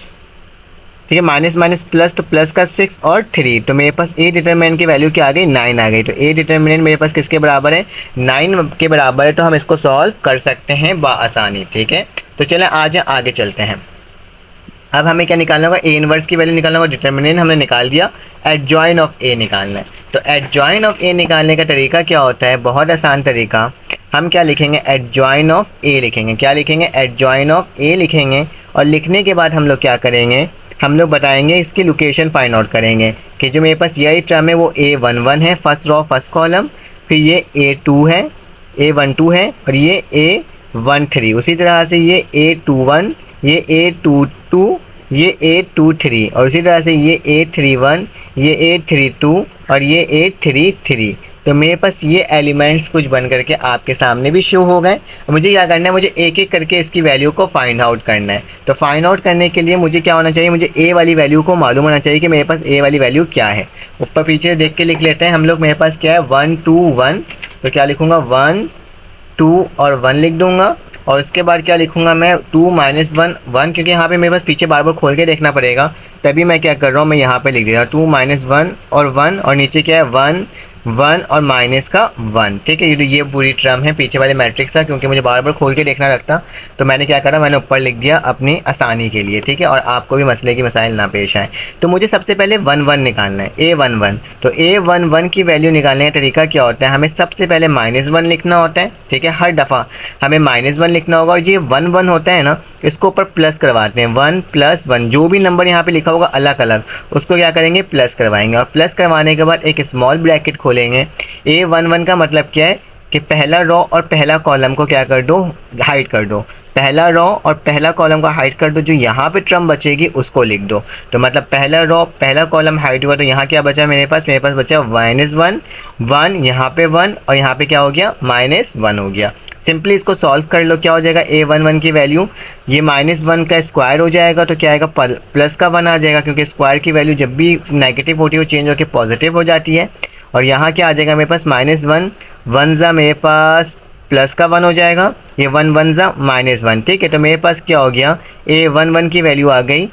A: ठीक है, माइनस माइनस प्लस तो प्लस का 6 और 3, तो मेरे पास ए डिटर्मिनेंट की वैल्यू क्या आ गई, 9 आ गई। तो ए डिटर्मिनेंट मेरे पास किसके बराबर है, 9 के बराबर है, तो हम इसको सॉल्व कर सकते हैं बआसानी, ठीक है। तो चलें आज आगे चलते हैं। अब हमें क्या निकालना होगा, ए इनवर्स की वैल्यू निकालना होगा, डिटर्मिनेंट हमने निकाल दिया, एडजॉइन ऑफ ए निकालना है। तो एडजॉइन ऑफ ए निकालने का तरीका क्या होता है, बहुत आसान तरीका, हम क्या लिखेंगे, एडजॉइन ऑफ ए लिखेंगे, क्या लिखेंगे, एडजॉइन ऑफ ए लिखेंगे। और लिखने के बाद हम लोग क्या करेंगे, हम लोग बताएंगे इसकी लोकेशन फाइंड आउट करेंगे कि जो मेरे पास यही टर्म है वो A11 है, फर्स्ट रॉ फर्स्ट कॉलम, फिर ये A2 है, A12 है और ये A13, उसी तरह से ये A21, ये A22, ये A23 और इसी तरह से ये A31, ये A32 और ये A33। तो मेरे पास ये एलिमेंट्स कुछ बन करके आपके सामने भी शो हो गए। मुझे क्या करना है, मुझे एक एक करके इसकी वैल्यू को फाइंड आउट करना है। तो फाइंड आउट करने के लिए मुझे क्या होना चाहिए, मुझे ए वाली वैल्यू को मालूम होना चाहिए कि मेरे पास ए वाली वैल्यू क्या है। ऊपर पीछे देख के लिख लेते हैं हम लोग, मेरे पास क्या है 1 2 1, तो क्या लिखूँगा 1 2 और 1 लिख दूँगा। और उसके बाद क्या लिखूँगा मैं 2 - 1 1, क्योंकि यहाँ पे मेरे पास पीछे बार बार खोल के देखना पड़ेगा, तभी मैं क्या कर रहा हूँ, मैं यहाँ पे लिख दे रहा हूँ 2 - 1 और 1 और नीचे क्या है 1 1 और माइनस का 1, ठीक है। ये पूरी टर्म है पीछे वाले मैट्रिक्स का, क्योंकि मुझे बार बार खोल के देखना रखता, तो मैंने क्या करा, मैंने ऊपर लिख दिया अपनी आसानी के लिए, ठीक है, और आपको भी मसले की मसाइल ना पेश आए। तो मुझे सबसे पहले 1 1 निकालना है, A11। तो A11 की वैल्यू निकालने का तरीका क्या होता है, हमें सबसे पहले -1 लिखना होता है, ठीक है, हर दफ़ा हमें -1 लिखना होगा। और ये 1 1 होता है ना, इसको ऊपर प्लस करवाते हैं, 1 + 1, जो भी नंबर यहाँ पे लिखा होगा अलग अलग, उसको क्या करेंगे, प्लस करवाएंगे। और प्लस करवाने के बाद एक स्मॉल ब्रैकेट खोलेंगे। A11 का मतलब क्या है कि पहला रो और पहला कॉलम को क्या कर दो, हाइड कर दो, पहला रो और पहला कॉलम को हाइड कर दो, जो यहाँ पे टर्म बचेगी उसको लिख दो। तो मतलब पहला रो पहला कॉलम हाइड हुआ, तो यहाँ क्या बचा मेरे पास बचा -1 1, यहाँ पे 1 और यहाँ पे क्या हो गया, -1 हो गया। सिंपली इसको सॉल्व कर लो, क्या हो जाएगा, A11 की वैल्यू ये -1 का स्क्वायर हो जाएगा, तो क्या आएगा, प्लस का 1 आ जाएगा, क्योंकि स्क्वायर की वैल्यू जब भी नेगेटिव होती है वो चेंज होकर पॉजिटिव हो जाती है। और यहाँ क्या आ जाएगा मेरे पास -1 1 ज़ा मेरे पास प्लस का 1 हो जाएगा, ये 1 1 ज़ा -1, ठीक है। तो मेरे पास क्या हो गया, A11 की वैल्यू आ गई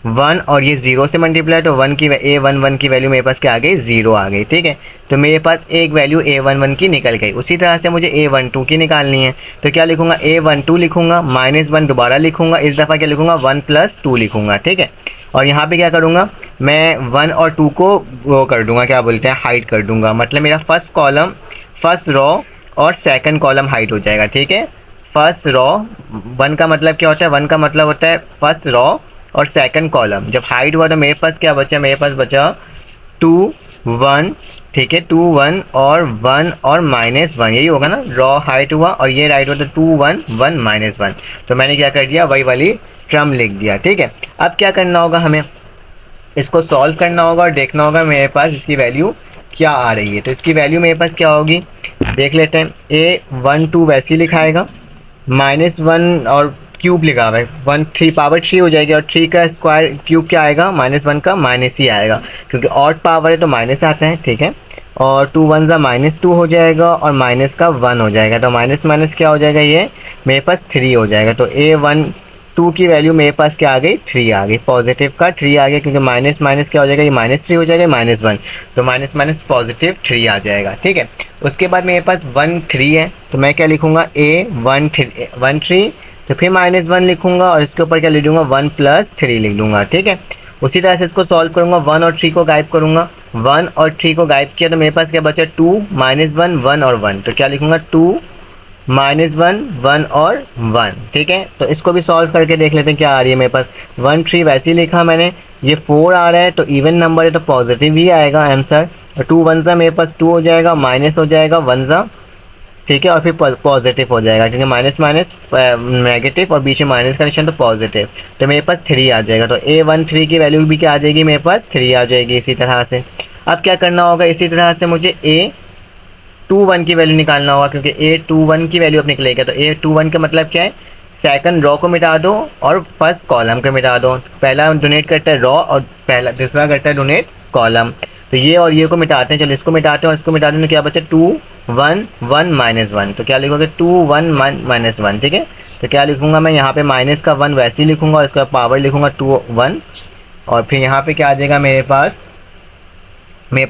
A: 1 और ये 0 से मल्टीप्लाई, तो A11 की वैल्यू मेरे पास क्या आ गई, 0 आ गई, ठीक है। तो मेरे पास एक वैल्यू A11 की निकल गई। उसी तरह से मुझे A12 की निकालनी है, तो क्या लिखूँगा, A12 लिखूँगा, -1 दोबारा लिखूँगा, इस दफ़ा क्या लिखूँगा 1 + 2 लिखूँगा, ठीक है। और यहाँ पे क्या करूँगा, मैं 1 और 2 को वो कर दूँगा, क्या बोलते हैं, हाइड कर दूँगा। मतलब मेरा फर्स्ट कॉलम फर्स्ट रो और सेकंड कॉलम हाइट हो जाएगा, ठीक है। फर्स्ट रॉ, 1 का मतलब क्या होता है, 1 का मतलब होता है फर्स्ट रॉ और सेकंड कॉलम। जब हाइट हुआ तो मेरे पास क्या बचा, मेरे पास बचा 2 1, ठीक है, 2 1 और 1 और -1, यही होगा ना, रॉ हाइट हुआ और ये राइट हुआ तो 2 1 1 -1। तो मैंने क्या कर दिया, वही वाली टर्म लिख दिया, ठीक है। अब क्या करना होगा, हमें इसको सॉल्व करना होगा और देखना होगा मेरे पास इसकी वैल्यू क्या आ रही है। तो इसकी वैल्यू मेरे पास क्या होगी, देख लेते हैं। A12 वैसे ही लिखाएगा, -1 और क्यूब लिखा हुआ है, 1 3 पावर 3 हो जाएगी और 3 का स्क्वायर क्यूब क्या आएगा, -1 का माइनस ही आएगा, क्योंकि ऑड पावर है तो माइनस आता है, ठीक है। और 2 1 -2 हो जाएगा और माइनस का 1 हो जाएगा, तो माइनस माइनस क्या हो जाएगा, ये मेरे पास 3 हो जाएगा। तो A12 की वैल्यू मेरे पास क्या आ गई, 3 आ गई, पॉजिटिव का 3 आ गया, क्योंकि माइनस माइनस क्या हो जाएगा, ये -3 हो जाएगा, -1, तो माइनस माइनस पॉजिटिव 3 आ जाएगा, ठीक है। उसके बाद मेरे पास 1 3 है, तो मैं क्या लिखूंगा, A13, तो फिर -1 लिखूंगा और इसके ऊपर क्या लिख दूंगा, 1 + 3 लिख दूंगा, ठीक है। उसी तरह से इसको सॉल्व करूंगा, 1 और 3 को गायब करूंगा, 1 और 3 को गायब किया तो मेरे पास क्या बचा, 2 -1 1 और 1, तो क्या लिखूंगा, 2 -1 1 और 1, ठीक है। तो इसको भी सॉल्व करके देख लेते हैं क्या आ रही है मेरे पास। 1 3 वैसे ही लिखा मैंने, ये 4 आ रहा है तो इवन नंबर है तो पॉजिटिव ही आएगा आंसर। और 2 1 सा मेरे पास 2 हो जाएगा, माइनस हो जाएगा 1 सा, ठीक है, और फिर पॉजिटिव हो जाएगा, क्योंकि माइनस माइनस नेगेटिव और बीच में माइनस का निशान तो पॉजिटिव, तो मेरे पास 3 आ जाएगा। तो A13 की वैल्यू भी क्या आ जाएगी, मेरे पास 3 आ जाएगी। इसी तरह से अब क्या करना होगा, इसी तरह से मुझे A21 की वैल्यू निकालना होगा, क्योंकि A21 की वैल्यू अब निकलेगा। तो A21 का मतलब क्या है, सेकंड रॉ को मिटा दो और फर्स्ट कॉलम को मिटा दो। पहला डोनेट करता है रॉ और पहला दूसरा करता है डोनेट कॉलम। तो ये और ये को मिटाते हैं, चलो इसको मिटाते हैं और इसको मिटाते हैं, तो क्या बचा, 2 1 1 -1, तो क्या लिखोगे, 2 1 -1, ठीक है। तो क्या लिखूंगा मैं यहाँ पे, माइनस का 1 वैसे ही लिखूंगा और इसका पावर लिखूंगा 2 1, और फिर यहाँ पे क्या आ जाएगा मेरे पास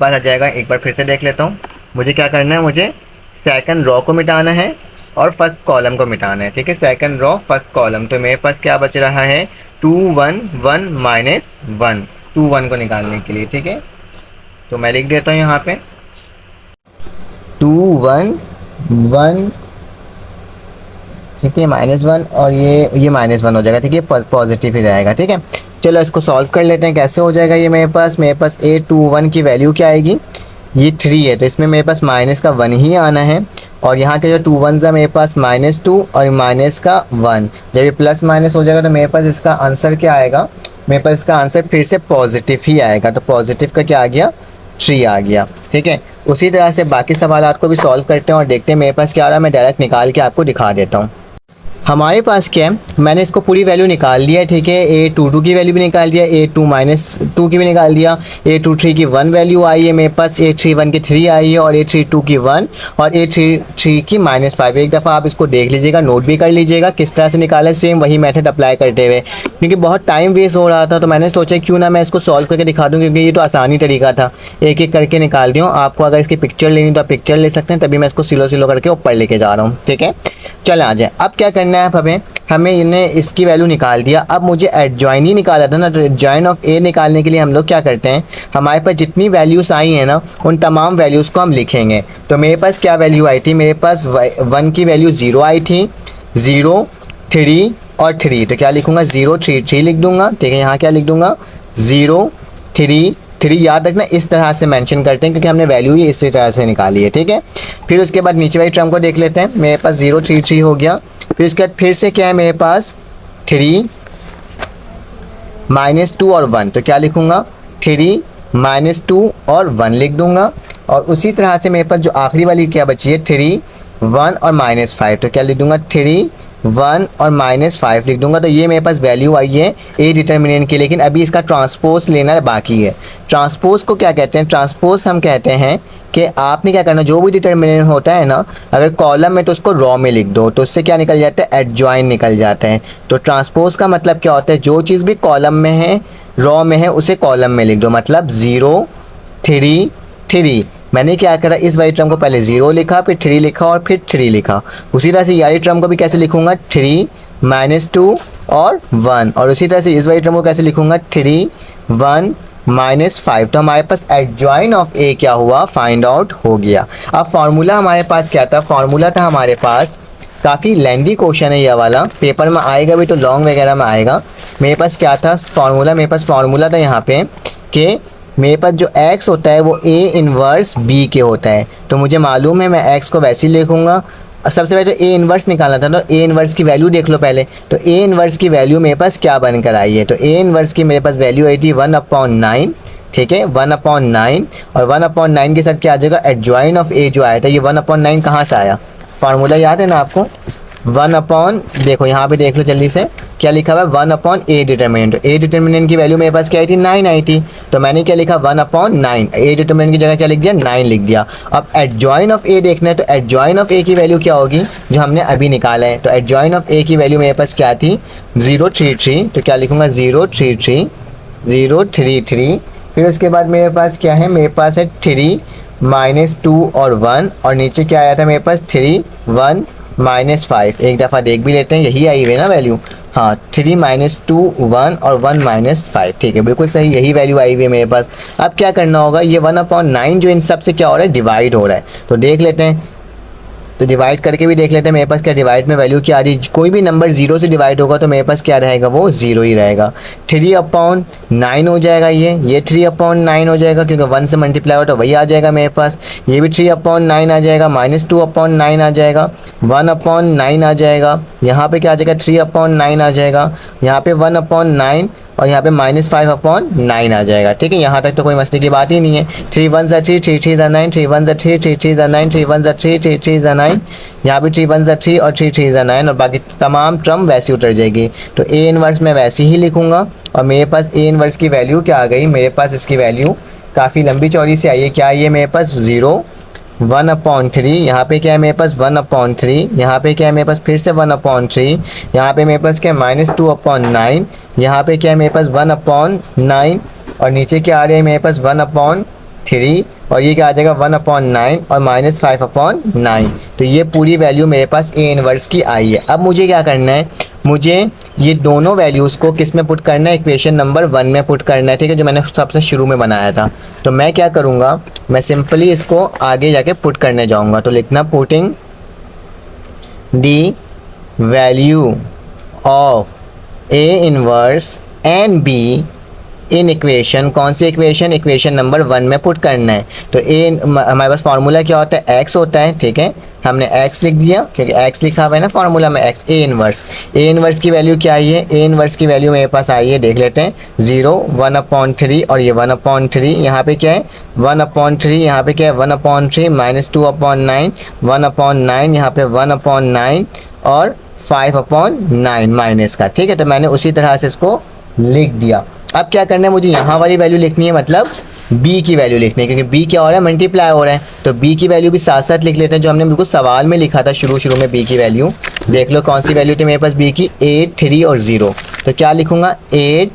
A: आ जाएगा, एक बार फिर से देख लेता हूँ। मुझे क्या करना है, मुझे सेकंड रॉ को मिटाना है और फर्स्ट कॉलम को मिटाना है, ठीक है, सेकंड रॉ फर्स्ट कॉलम। तो मेरे पास क्या बच रहा है, 2 1 1 -1, 2 1 को निकालने के लिए, ठीक है। तो मैं लिख देता हूँ यहाँ पे 2 1 1, ठीक है, -1 और ये -1 हो जाएगा, ठीक है, पॉजिटिव ही रहेगा, ठीक है। चलो इसको सॉल्व कर लेते हैं, कैसे हो जाएगा ये मेरे पास A21 की वैल्यू क्या आएगी, ये 3 है तो इसमें मेरे पास माइनस का 1 ही आना है, और यहाँ के जो 2 1 है मेरे पास -2 और माइनस का 1, जब ये प्लस माइनस हो जाएगा तो मेरे पास इसका आंसर क्या आएगा, मेरे पास इसका आंसर फिर से पॉजिटिव ही आएगा। तो पॉजिटिव का क्या आ गया, 3 आ गया, ठीक है। उसी तरह से बाकी सवालात को भी सॉल्व करते हैं और देखते हैं मेरे पास क्या आ रहा है। मैं डायरेक्ट निकाल के आपको दिखा देता हूँ। हमारे पास क्या है, मैंने इसको पूरी वैल्यू निकाल लिया है, ठीक है। A22 की वैल्यू भी निकाल दिया, A2 की भी निकाल दिया, A23 की 1 वैल्यू आई है मेरे पास, A31 की 3 आई है और A32 की 1 और A33 की -5। एक दफ़ा आप इसको देख लीजिएगा, नोट भी कर लीजिएगा किस तरह से निकाला, सेम वही मेथड अप्लाई करते हुए, क्योंकि बहुत टाइम वेस्ट हो रहा था तो मैंने सोचा क्यों ना मैं इसको सॉल्व करके दिखा दूँ, क्योंकि ये तो आसानी तरीका था, एक एक करके निकाल दिया। आपको अगर इसकी पिक्चर लेनी तो आप पिक्चर ले सकते हैं, तभी मैं इसको सिलो सिलो करके ऊपर लेके जा रहा हूँ, ठीक है। चल आ जाए, अब क्या करना है, हमें इन्हें इसकी वैल्यू निकाल दिया। अब मुझे एडजॉइन ही निकाला था ना, तो एडजॉइन ऑफ ए निकालने के लिए हम लोग क्या करते हैं, हमारे पास जितनी वैल्यूज़ आई हैं ना उन तमाम वैल्यूज़ को हम लिखेंगे। तो मेरे पास क्या वैल्यू आई थी, मेरे पास 1 की वैल्यू 0 आई थी, 0 3 और 3, तो क्या लिखूँगा, 0 3 3 लिख दूँगा, ठीक है। यहाँ क्या लिख दूँगा, 0 3 3, याद रखना इस तरह से मेंशन करते हैं क्योंकि हमने वैल्यू ही इसी तरह से निकाली है, ठीक है। फिर उसके बाद नीचे वाली टर्म को देख लेते हैं, मेरे पास 0 3 3 हो गया। फिर उसके बाद फिर से क्या है मेरे पास 3 -2 और 1, तो क्या लिखूँगा, 3 -2 और 1 लिख दूँगा। और उसी तरह से मेरे पास जो आखिरी वाली क्या बची है, 3 1 और -5, तो क्या लिख दूँगा, 3 1 और -5 लिख दूंगा। तो ये मेरे पास वैल्यू आई है ए डिटर्मिनेंट की, लेकिन अभी इसका ट्रांसपोज लेना बाकी है। ट्रांसपोज को क्या कहते हैं, ट्रांसपोज हम कहते हैं कि आपने क्या करना, जो भी डिटर्मिनेंट होता है ना, अगर कॉलम में तो उसको रॉ में लिख दो, तो उससे क्या निकल जाता है, एडजॉइन निकल जाता है। तो ट्रांसपोज का मतलब क्या होता है, जो चीज़ भी कॉलम में है, रॉ में है, उसे कॉलम में लिख दो। मतलब 0 3 3, मैंने क्या करा, इस वाली टर्म को पहले 0 लिखा, फिर 3 लिखा और फिर 3 लिखा। उसी तरह से ये वाली टर्म को भी कैसे लिखूंगा, 3 -2 और 1, और उसी तरह से इस वाली टर्म को कैसे लिखूंगा, 3 1 -5, तो हमारे पास एडजॉइन ऑफ ए क्या हुआ, फाइंड आउट हो गया। अब फार्मूला हमारे पास क्या था, फार्मूला था हमारे पास, काफ़ी लेंदी क्वेश्चन है ये वाला, पेपर में आएगा भी तो लॉन्ग वगैरह में आएगा। मेरे पास क्या था फार्मूला, मेरे पास फार्मूला था यहाँ पे कि मेरे पास जो x होता है वो a इन्वर्स b के होता है। तो मुझे मालूम है मैं x को वैसे ही लिखूँगा। सबसे पहले तो a इन्वर्स निकालना था, तो a इन्वर्स की वैल्यू देख लो पहले। तो a इन्वर्स की वैल्यू मेरे पास क्या बनकर आई है, तो a इन्वर्स की मेरे पास वैल्यू आई थी 1/9, ठीक है 1/9, और 1/9 के साथ क्या आ जाएगा, एडजॉइन ऑफ a जो आया था, ये 1/9 कहाँ से आया, फार्मूला याद है ना आपको, 1 देखो यहाँ पे देख लो जल्दी से क्या लिखा हुआ है, 1/a डिटर्मिनेंट। तो a डिटर्मिनेंट की वैल्यू मेरे पास क्या आई थी, 9 आई थी, तो मैंने क्या लिखा 1/9, a डिटर्मिनेंट की जगह क्या लिख दिया, 9 लिख दिया। अब एडजॉइन ऑफ a देखना है, तो एडजॉइन ऑफ a की वैल्यू क्या होगी, जो हमने अभी निकाला है। तो एडजॉइन ऑफ a की वैल्यू मेरे पास क्या थी, 033, तो क्या लिखूंगा 033, फिर उसके बाद मेरे पास क्या है, मेरे पास है 3 -2 और 1, और नीचे क्या आया था मेरे पास 3 1 -5। एक दफ़ा देख भी लेते हैं, यही आई हुई है ना वैल्यू, हाँ 3 -2 1 और 1 -5, ठीक है बिल्कुल सही, यही वैल्यू आई हुई है मेरे पास। अब क्या करना होगा, ये 1/9 जो इन सब से क्या हो रहा है, डिवाइड हो रहा है, तो देख लेते हैं, तो डिवाइड करके भी देख लेते हैं मेरे पास क्या डिवाइड में वैल्यू क्या आ रही है। कोई भी नंबर 0 से डिवाइड होगा तो मेरे पास क्या रहेगा, वो 0 ही रहेगा। 3/9 हो जाएगा, ये 3/9 हो जाएगा, क्योंकि 1 से मल्टीप्लाई हो तो वही आ जाएगा मेरे पास। ये भी 3/9 आ जाएगा, -2/9 आ जाएगा, 1/9 आ जाएगा, यहाँ पे क्या आ जाएगा 3/9 आ जाएगा, यहाँ पे 1/9, और यहाँ पे -5/9 आ जाएगा, ठीक है। यहाँ तक तो कोई मसले की बात ही नहीं है। 3 1 3, 3 3 9, 3 1 3, 3 3 9, 3 1 3, 3 3 9, यहाँ पे 3 1 3 और 3 3 9, और बाकी तमाम टर्म वैसी उतर जाएगी। तो a इन्वर्स मैं वैसे ही लिखूंगा, और मेरे पास a इन्वर्स की वैल्यू क्या आ गई, मेरे पास इसकी वैल्यू काफ़ी लंबी चौड़ी से आई है। क्या आई है मेरे पास, 1/3, यहाँ पे क्या है मेरे पास 1/3, यहाँ पे क्या है मेरे पास फिर से 1/3, यहाँ पे मेरे पास क्या है -2/9, यहाँ पे क्या है मेरे पास 1/9, और नीचे क्या आ रहा है मेरे पास 1/3, और ये क्या आ जाएगा 1/9 और -5/9। तो ये पूरी वैल्यू मेरे पास a इन्वर्स की आई है। अब मुझे क्या करना है, मुझे ये दोनों वैल्यूज़ को किस में पुट करना है, इक्वेशन नंबर 1 में पुट करना है, ठीक है, जो मैंने सबसे शुरू में बनाया था। तो मैं क्या करूँगा, मैं सिंपली इसको आगे जाके पुट करने जाऊँगा। तो लिखना putting the value of a inverse and b in equation, कौन सी इक्वेशन, इक्वेशन नंबर 1 में पुट करना है। तो a हमारे पास फार्मूला क्या होता है, x होता है, ठीक है, हमने x लिख दिया क्योंकि x लिखा हुआ है ना फार्मूला में, x a इन्वर्स की वैल्यू क्या आई है, a इन्वर्स की वैल्यू मेरे पास आई है, देख लेते हैं 0 1/3, और ये 1/3, यहाँ पे क्या है 1/3, यहाँ पे क्या है 1/3, -2/9, 1/9, यहाँ पे 1/9 और 5/9 माइनस का, ठीक है। तो मैंने उसी तरह से इसको लिख दिया। अब क्या करना है, मुझे यहाँ वाली वैल्यू लिखनी है, मतलब b की वैल्यू लिखनी है, क्योंकि b क्या हो रहा है, मल्टीप्लाई हो रहा है। तो b की वैल्यू भी साथ साथ लिख लेते हैं, जो हमने बिल्कुल सवाल में लिखा था शुरू में। b की वैल्यू देख लो कौन सी वैल्यू थी मेरे पास b की, 8 3 और 0। तो क्या लिखूंगा, 8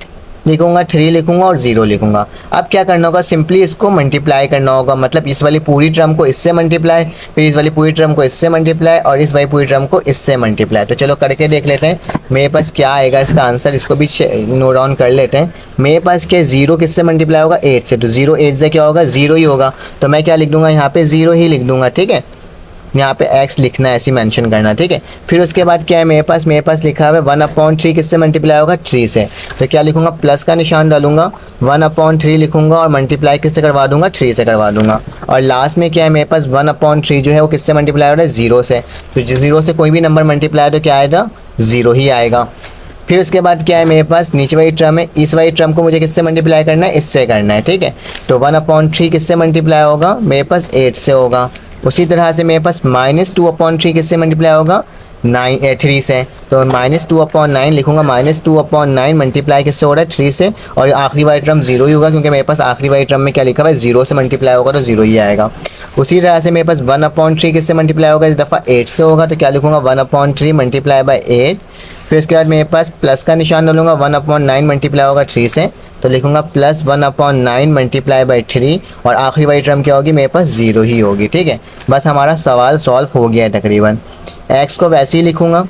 A: लिखूंगा, 3 लिखूंगा और 0 लिखूंगा। अब क्या करना होगा, सिंपली इसको मल्टीप्लाई करना होगा, मतलब इस वाली पूरी टर्म को इससे मल्टीप्लाई, फिर इस वाली पूरी टर्म को इससे मल्टीप्लाई, और इस वाली पूरी टर्म को इससे मल्टीप्लाई। तो चलो करके देख लेते हैं मेरे पास क्या आएगा इसका आंसर, इसको भी नोट डाउन कर लेते हैं। मेरे पास क्या 0 किससे मल्टीप्लाई होगा, 8 से, तो 0 8 से क्या होगा, 0 ही होगा। तो मैं क्या लिख दूंगा, यहाँ पे 0 ही लिख दूंगा, ठीक है, यहाँ पे x लिखना है, ऐसे मेंशन करना, ठीक है। फिर उसके बाद क्या है मेरे पास लिखा हुआ है 1/3 किससे मल्टीप्लाई होगा, 3 से। तो क्या लिखूंगा, प्लस का निशान डालूंगा, 1/3 लिखूंगा, और मल्टीप्लाई किससे करवा दूंगा, 3 से करवा दूंगा। और लास्ट में क्या है मेरे पास 1/3 जो है वो किससे मल्टीप्लाई हो रहा है, 0 से। तो 0 से कोई भी नंबर मल्टीप्लाई तो क्या आएगा, 0 ही आएगा। फिर उसके बाद क्या है मेरे पास नीचे वाली टर्म है, इस वाली टर्म को मुझे किससे मल्टीप्लाई करना है, इससे करना है, ठीक है। तो 1/3 किससे मल्टीप्लाई होगा, मेरे पास 8 से होगा। उसी तरह से मेरे पास -2/3 किससे मल्टीप्लाई होगा, 3 से। तो -2/9 लिखूंगा, -2/9 मल्टीप्लाई किससे हो रहा है, 3 से, और आखिरी वाली टर्म 0 ही होगा, क्योंकि मेरे पास आखिरी वाली टर्म में क्या लिखा हुआ है, 0 से मल्टीप्लाई होगा तो 0 ही आएगा। उसी तरह से मेरे पास 1/3 किससे मल्टीप्लाई होगा, इस दफ़ा 8 से होगा। तो क्या लिखूंगा, 1/3 मल्टीप्लाई बाय 8। फिर उसके बाद मेरे पास प्लस का निशान डालूंगा, 1/9 मल्टीप्लाई होगा 3 से, तो लिखूंगा प्लस 1/9 मल्टीप्लाई बाई 3, और आखिरी वाली टर्म क्या होगी, मेरे पास 0 ही होगी, ठीक है। बस हमारा सवाल सॉल्व हो गया है तकरीबन। x को वैसे ही लिखूंगा,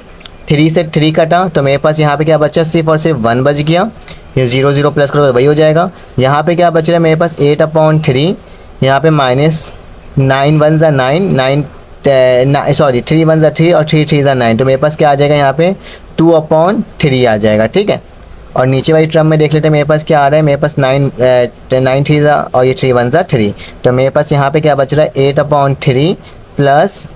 A: 3 से 3 कटा, तो मेरे पास यहाँ पे क्या बचा, सिर्फ और सिर्फ 1 बच गया।
B: ये 0 0 प्लस करो तो वही हो जाएगा। यहाँ पे क्या बच रहा है मेरे पास 8/3, यहाँ पे माइनस 9 1 ज़ा 9, 9 सॉरी 3 1 ज़ा 3 और 3 3 ज़ा 9, तो मेरे पास क्या आ जाएगा यहाँ पे 2/3 आ जाएगा, ठीक है। और नीचे वाली टर्म में देख लेते हैं मेरे पास क्या आ रहा है, मेरे पास 9 3 ज़ा और ये 3 1 ज़ा 3, तो मेरे पास यहाँ पे क्या बच रहा है 8/3 प्लस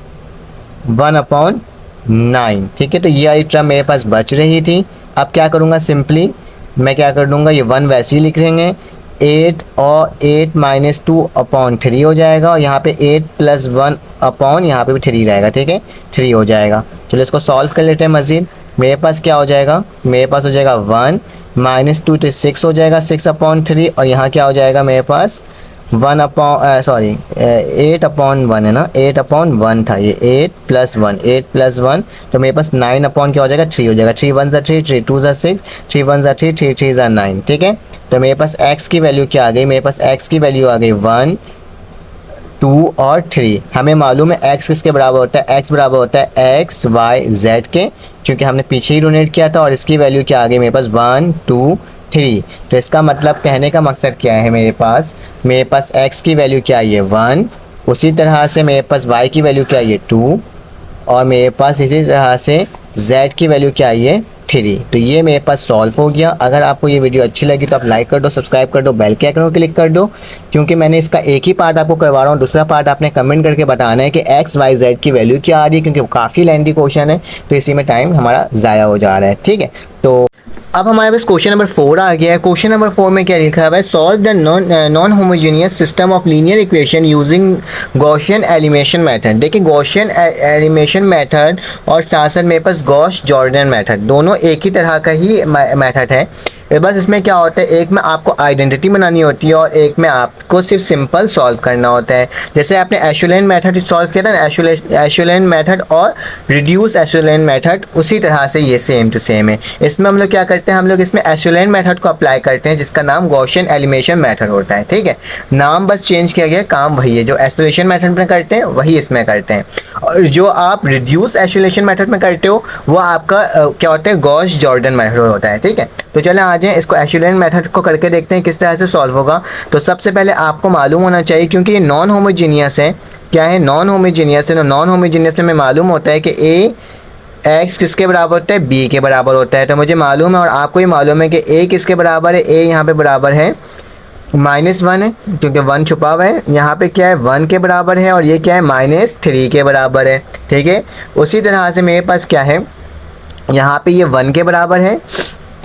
B: 1/9, ठीक है। तो ये वाली टर्म मेरे पास बच रही थी। अब क्या करूँगा, सिंपली मैं क्या कर दूँगा, ये 1 वैसे ही लिख लेंगे, 8 और 8 माइनस 2/3 हो जाएगा, और यहाँ पे 8 प्लस 1 अपॉन यहाँ पे भी 3 रहेगा, ठीक है, 3 हो जाएगा। चलो इसको सॉल्व कर लेते हैं मज़ीद। मेरे पास क्या हो जाएगा, मेरे पास हो जाएगा 1 माइनस 2 तो 6 हो जाएगा, 6/3, और यहाँ क्या हो जाएगा मेरे पास 8/1 है ना, 8/1 था ये, 8 प्लस 1, तो मेरे पास 9 क्या हो जाएगा 3 हो जाएगा, 3 1 ज़ा 3, 3 2 ज़ा 6, 3 1 ज़ा 3, 3 3 ज़ा 9, ठीक है। तो मेरे पास x की वैल्यू क्या आ गई, मेरे पास x की वैल्यू आ गई 1 2 और 3। हमें मालूम है x किसके बराबर होता है, x बराबर होता है x y z के, क्योंकि हमने पीछे ही डोनेट किया था, और इसकी वैल्यू क्या आ गई मेरे पास 1 2 3। तो इसका मतलब कहने का मकसद क्या है, मेरे पास x की वैल्यू क्या है 1, उसी तरह से मेरे पास y की वैल्यू क्या है 2, और मेरे पास इसी तरह से z की वैल्यू क्या है 3। तो ये मेरे पास सॉल्व हो गया। अगर आपको ये वीडियो अच्छी लगी तो आप लाइक कर दो, सब्सक्राइब कर दो, बेल के आइकन को क्लिक कर दो, क्योंकि मैंने इसका एक ही पार्ट आपको करवा रहा हूँ, दूसरा पार्ट आपने कमेंट करके बताना है कि x y z की वैल्यू क्या आ रही है, क्योंकि वो काफ़ी लेंथी क्वेश्चन है, तो इसी में टाइम हमारा ज़ाया हो जा रहा है, ठीक है। तो अब हमारे पास क्वेश्चन नंबर 4 आ गया है। क्वेश्चन नंबर 4 में क्या लिखा है, solve the non homogeneous system of linear equation using Gaussian elimination method. देखिए गॉसियन एलिमिनेशन मेथड और साथ साथ मेरे पास गॉस जॉर्डन मेथड, दोनों एक ही तरह का ही मेथड है। बस इसमें क्या होता है, एक में आपको आइडेंटिटी बनानी होती है और एक में आपको सिर्फ सिंपल सॉल्व करना होता है। जैसे आपने एशुलेन मेथड सॉल्व किया था ना, एशुलेन मेथड और रिड्यूस एशुलेन मेथड, उसी तरह से ये सेम टू सेम है। इसमें हम लोग क्या करते हैं, हम लोग इसमें एशुलेन मेथड को अप्लाई करते हैं, जिसका नाम गॉसियन एलिमिनेशन मेथड होता है, ठीक है। नाम बस चेंज किया गया, काम वही है, जो एशुलेशन मेथड में करते हैं वही इसमें करते हैं। और जो आप रिड्यूस एशुलेशन मेथड में करते हो वो आपका क्या होता है, गॉस जॉर्डन मेथड होता है, ठीक है। तो चलें आ जाएं, इसको एशुलेन मेथड को करके देखते हैं किस तरह से सॉल्व होगा। तो सबसे पहले आपको मालूम होना चाहिए, क्योंकि ये नॉन होमोजीनियस है, क्या है, नॉन होमोजीनियस है। तो नॉन होमोजीनियस में हमें मालूम होता है कि ए एक्स किसके बराबर होता है, बी के बराबर होता है। तो मुझे मालूम है और आपको ही मालूम है कि ए किसके बराबर है, ए यहाँ पे बराबर है -1 है, क्योंकि 1 छुपा हुआ है। यहाँ पे क्या है 1 के बराबर है, और ये क्या है -3 के बराबर है, ठीक है। उसी तरह से मेरे पास क्या है, यहाँ पे ये 1 के बराबर है,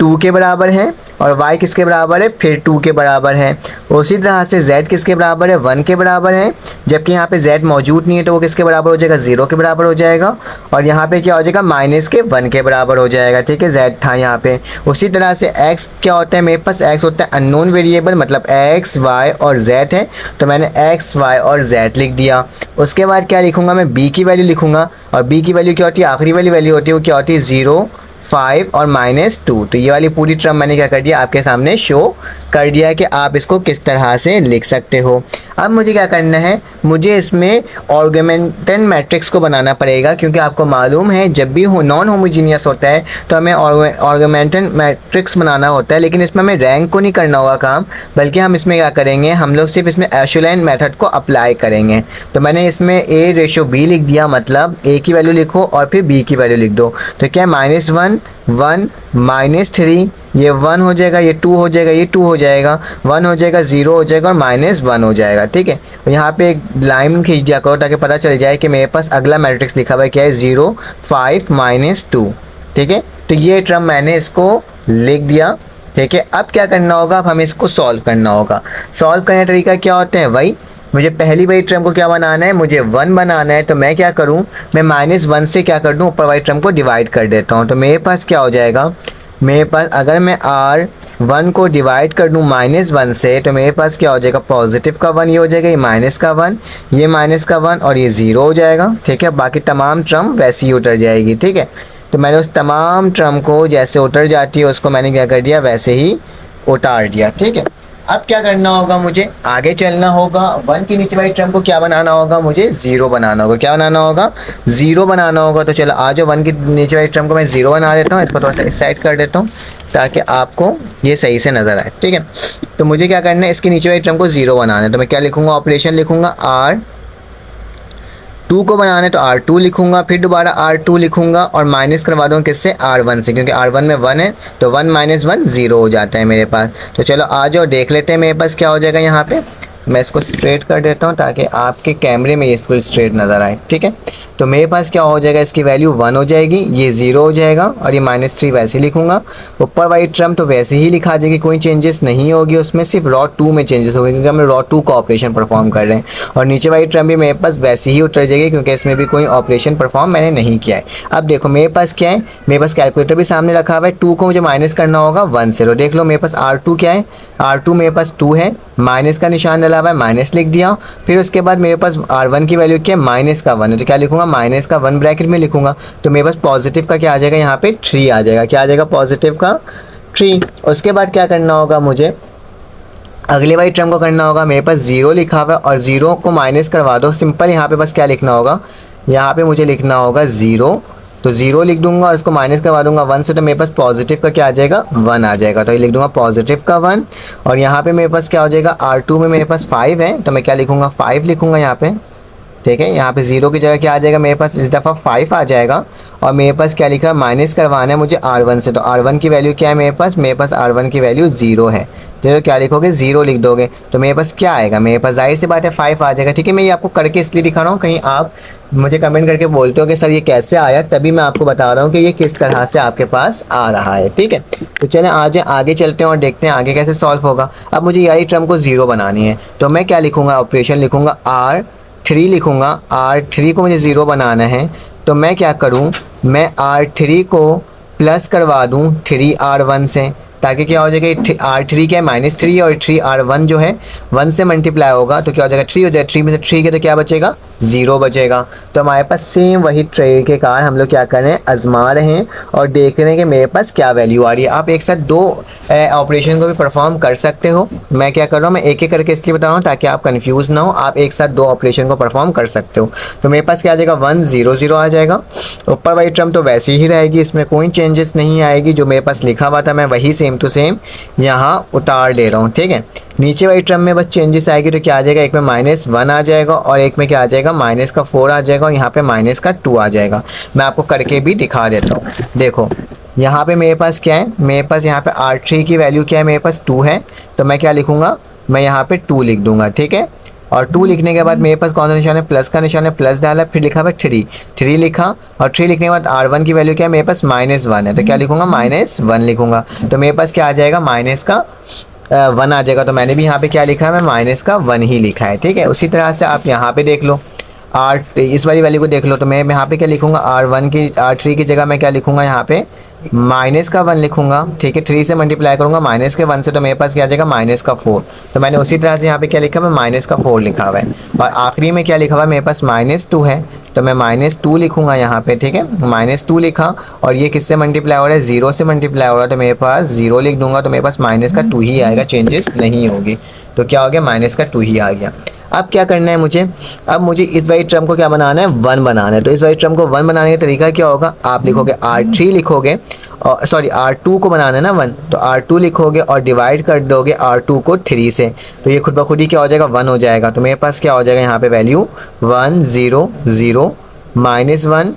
B: 2 के बराबर है, और y किसके बराबर है, फिर 2 के बराबर है। उसी तरह से z किसके बराबर है, 1 के बराबर है, जबकि यहाँ पे z मौजूद नहीं है, तो वो किसके बराबर हो जाएगा, 0 के बराबर हो जाएगा। और यहाँ पे क्या हो जाएगा, -1 के बराबर हो जाएगा, ठीक है, z था यहाँ पे। उसी तरह से x क्या होता है, मेरे पास x होता है अननोन वेरिएबल, मतलब x y और z है, तो मैंने x y और z लिख दिया। उसके बाद क्या लिखूँगा, मैं b की वैल्यू लिखूँगा, और b की वैल्यू क्या होती है, आखिरी वाली वैल्यू होती है, वो क्या होती है 0 5 और -2। तो ये वाली पूरी टर्म मैंने क्या कर दिया, आपके सामने शो कर दिया है कि आप इसको किस तरह से लिख सकते हो। अब मुझे क्या करना है, मुझे इसमें ऑर्गुमेंटन मैट्रिक्स को बनाना पड़ेगा, क्योंकि आपको मालूम है जब भी नॉन होमोजीनियस होता है तो हमें ऑर्गुमेंटन मैट्रिक्स बनाना होता है। लेकिन इसमें हमें रैंक को नहीं करना होगा काम, बल्कि हम इसमें क्या करेंगे, हम लोग सिर्फ इसमें एशुलेन मेथड को अप्लाई करेंगे। तो मैंने इसमें a/b लिख दिया, मतलब a की वैल्यू लिखो और फिर b की वैल्यू लिख दो। तो क्या -1 1 -3, ये 1 हो जाएगा, ये 2 हो जाएगा, ये 2 हो जाएगा, 1 हो जाएगा, 0 हो जाएगा और -1 हो जाएगा, ठीक है। यहाँ पे एक लाइन खींच दिया करो ताकि पता चल जाए कि मेरे पास अगला मैट्रिक्स लिखा हुआ है क्या है, 0 5 -2, ठीक है। तो ये टर्म मैंने इसको लिख दिया, ठीक है। अब क्या करना होगा, अब हमें इसको सॉल्व करना होगा। सॉल्व करने का तरीका क्या होते हैं, वही मुझे पहली वाली टर्म को क्या बनाना है, मुझे 1 बनाना है। तो मैं क्या करूं, मैं -1 से क्या कर दूं, ऊपर वाली टर्म को डिवाइड कर देता हूं। तो मेरे पास क्या हो जाएगा, मेरे पास अगर मैं r1 को डिवाइड कर दूं -1 से, तो मेरे पास क्या हो जाएगा, पॉजिटिव का 1 ये हो जाएगा, ये माइनस का 1, ये माइनस का 1 और ये 0 हो जाएगा, ठीक है। बाकी तमाम टर्म वैसी ही उतर जाएगी, ठीक है। तो मैंने उस तमाम टर्म को जैसे उतर जाती है उसको मैंने क्या कर दिया, वैसे ही उतार दिया, ठीक है। अब क्या करना होगा, मुझे आगे चलना होगा। 1 की नीचे वाली टर्म को क्या बनाना होगा, मुझे 0 बनाना होगा। क्या बनाना होगा, 0 बनाना होगा। तो चलो आ जाओ, 1 की नीचे वाली टर्म को मैं 0 बना देता हूँ, इसको थोड़ा सा इस साइड कर देता हूँ। ताकि आपको ये सही से नज़र आए, ठीक है। तो मुझे क्या करना है, इसके नीचे वाली टर्म को 0 बनाना है, तो मैं क्या लिखूँगा, ऑपरेशन लिखूँगा R2 को बनाना है तो R2 लिखूँगा, फिर दोबारा R2 लिखूँगा और माइनस करवा दूँगा किससे, R1 से, क्योंकि R1 में 1 है तो 1 - 1 0 हो जाता है मेरे पास। तो चलो आ जाओ देख लेते हैं मेरे पास क्या हो जाएगा। यहाँ पे मैं इसको स्ट्रेट कर देता हूँ ताकि आपके कैमरे में ये इसको स्ट्रेट नज़र आए, ठीक है। तो मेरे पास क्या हो जाएगा, इसकी वैल्यू 1 हो जाएगी, ये 0 हो जाएगा और ये -3 वैसे लिखूँगा। ऊपर वाली टर्म तो वैसे ही लिखा जाएगी, कोई चेंजेस नहीं होगी उसमें, सिर्फ रॉ 2 में चेंजेस होगी क्योंकि हम रॉ 2 का ऑपरेशन परफॉर्म कर रहे हैं। और नीचे वाली टर्म भी मेरे पास वैसे ही उतर जाएगी क्योंकि इसमें भी कोई ऑपरेशन परफॉर्म मैंने नहीं किया है। अब देखो मेरे पास क्या है, मेरे पास कैलकुलेटर भी सामने रखा हुआ है, 2 को मुझे माइनस करना होगा 1 से। तो देख लो मेरे पास R2 क्या है, R2 मेरे पास 2 है, माइनस का निशान डला हुआ है, माइनस लिख दिया। फिर उसके बाद मेरे पास R1 की वैल्यू क्या है, -1 है, तो क्या लिखूंगा, -1 ब्रैकेट में लिखूंगा। तो मेरे पास पॉजिटिव का क्या आ जाएगा, यहाँ पे 3 आ जाएगा, क्या आ जाएगा, पॉजिटिव का 3। उसके बाद क्या करना होगा मुझे, अगली वाली टर्म को करना होगा, मेरे पास 0 लिखा हुआ है और 0 को माइनस करवा दो, सिंपल। यहाँ पे बस क्या लिखना होगा, यहाँ पे मुझे लिखना होगा 0, तो 0 लिख दूंगा और इसको माइनस करवा दूंगा 1 से, तो मेरे पास पॉजिटिव का क्या आ जाएगा, 1 आ जाएगा। तो ये लिख दूंगा पॉजिटिव का 1। और यहाँ पे मेरे पास क्या हो जाएगा, R2 में मेरे पास 5 है, तो मैं क्या लिखूंगा, 5 लिखूंगा यहाँ पे, ठीक है। यहाँ पे 0 की जगह क्या आ जाएगा, मेरे पास इस दफ़ा 5 आ जाएगा। और मेरे पास क्या लिखा है, माइनस करवाना है मुझे R1 से, तो R1 की वैल्यू क्या है मेरे पास R1 की वैल्यू 0 है। तो क्या लिखोगे, 0 लिख दोगे, तो मेरे पास क्या आएगा, मेरे पास जाहिर सी बात है 5 आ जाएगा, ठीक है। मैं ये आपको करके इसलिए दिखा रहा हूँ, कहीं आप मुझे कमेंट करके बोलते हो कि सर ये कैसे आया, तभी मैं आपको बता रहा हूँ कि ये किस तरह से आपके पास आ रहा है, ठीक है। तो चलें आज आगे चलते हैं और देखते हैं आगे कैसे सॉल्व होगा। अब मुझे यही टर्म को 0 बनानी है, तो मैं क्या लिखूँगा, ऑपरेशन लिखूँगा R3 लिखूँगा। R3 को मुझे 0 बनाना है, तो मैं क्या करूँ, मैं R3 को प्लस करवा दूँ 3R1 से, ताकि क्या हो जाएगा, R3 क्या है, -3 और 3R1 जो है 1 से मल्टीप्लाई होगा, तो क्या हो जाएगा, 3 हो जाएगा। 3 में से 3 के तो क्या बचेगा, 0 बचेगा। तो हमारे पास सेम वही तरीक़ेकार हम लोग क्या कर रहे हैं, आजमा रहे हैं और देख रहे हैं कि मेरे पास क्या वैल्यू आ रही है। आप एक साथ 2 ऑपरेशन को भी परफॉर्म कर सकते हो। मैं क्या कर रहा हूँ, मैं एक एक करके इसलिए बता रहा हूँ ताकि आप कंफ्यूज ना हो, आप एक साथ 2 ऑपरेशन को परफॉर्म कर सकते हो। तो मेरे पास क्या आ जाएगा, 1 0 0 आ जाएगा। ऊपर वाली टर्म तो वैसे ही रहेगी, इसमें कोई चेंजेस नहीं आएगी, जो मेरे पास लिखा हुआ था मैं वही सेम टू सेम यहाँ उतार ले रहा हूँ, ठीक है। नीचे वाली टर्म में बस चेंजेस आएगी, तो क्या आ जाएगा, एक में -1 आ जाएगा और एक में क्या आ जाएगा, -4 आ जाएगा और यहाँ पे -2 आ जाएगा। मैं आपको करके भी दिखा देता हूँ। देखो यहाँ पे मेरे पास क्या है, मेरे पास यहाँ पे R3 की वैल्यू क्या है, मेरे पास 2 है, तो मैं क्या लिखूँगा, मैं यहाँ पे 2 लिख दूंगा, ठीक है। और 2 लिखने के बाद मेरे पास कौन सा निशान है, प्लस का निशान है, प्लस डाला, फिर लिखा है 3 लिखा। और 3 लिखने के बाद R1 की वैल्यू क्या है, मेरे पास -1 है, तो क्या लिखूंगा, -1 लिखूंगा। तो मेरे पास क्या आ जाएगा, -1 आ जाएगा। तो मैंने भी यहाँ पे क्या लिखा है, मैं -1 ही लिखा है, ठीक है। उसी तरह से आप यहाँ पे देख लो, इस वाली वैल्यू को देख लो, तो मैं यहाँ पे क्या लिखूंगा, R3 की जगह मैं क्या लिखूंगा, यहाँ पे -1 लिखूंगा, ठीक है। 3 से मल्टीप्लाई करूंगा -1 से, तो मेरे पास क्या आ जाएगा, -4। तो मैंने उसी तरह से यहाँ पे क्या लिखा है, मैं -4 लिखा हुआ है। और आखिरी में क्या लिखा हुआ है, मेरे पास -2 है, तो मैं -2 लिखूंगा यहाँ पे, ठीक है। -2 लिखा और ये किससे मल्टीप्लाई हो रहा है, 0 से मल्टीप्लाई हो रहा है, तो मेरे पास 0 लिख दूंगा, तो मेरे पास -2 ही आएगा, चेंजेस नहीं होगी। तो क्या हो गया, -2 ही आ गया। अब क्या करना है मुझे, अब मुझे इस वाली टर्म को क्या बनाना है, 1 बनाना है। तो इस वाली टर्म को 1 बनाने का तरीका क्या होगा, आप लिखोगे R3 लिखोगे, और सॉरी R2 को बनाना है ना 1, तो R2 लिखोगे और डिवाइड कर दोगे R2 को 3 से, तो ये खुद ब खुद ही क्या हो जाएगा, 1 हो जाएगा। तो मेरे पास क्या हो जाएगा, यहाँ पे वैल्यू 1 0 0 -1,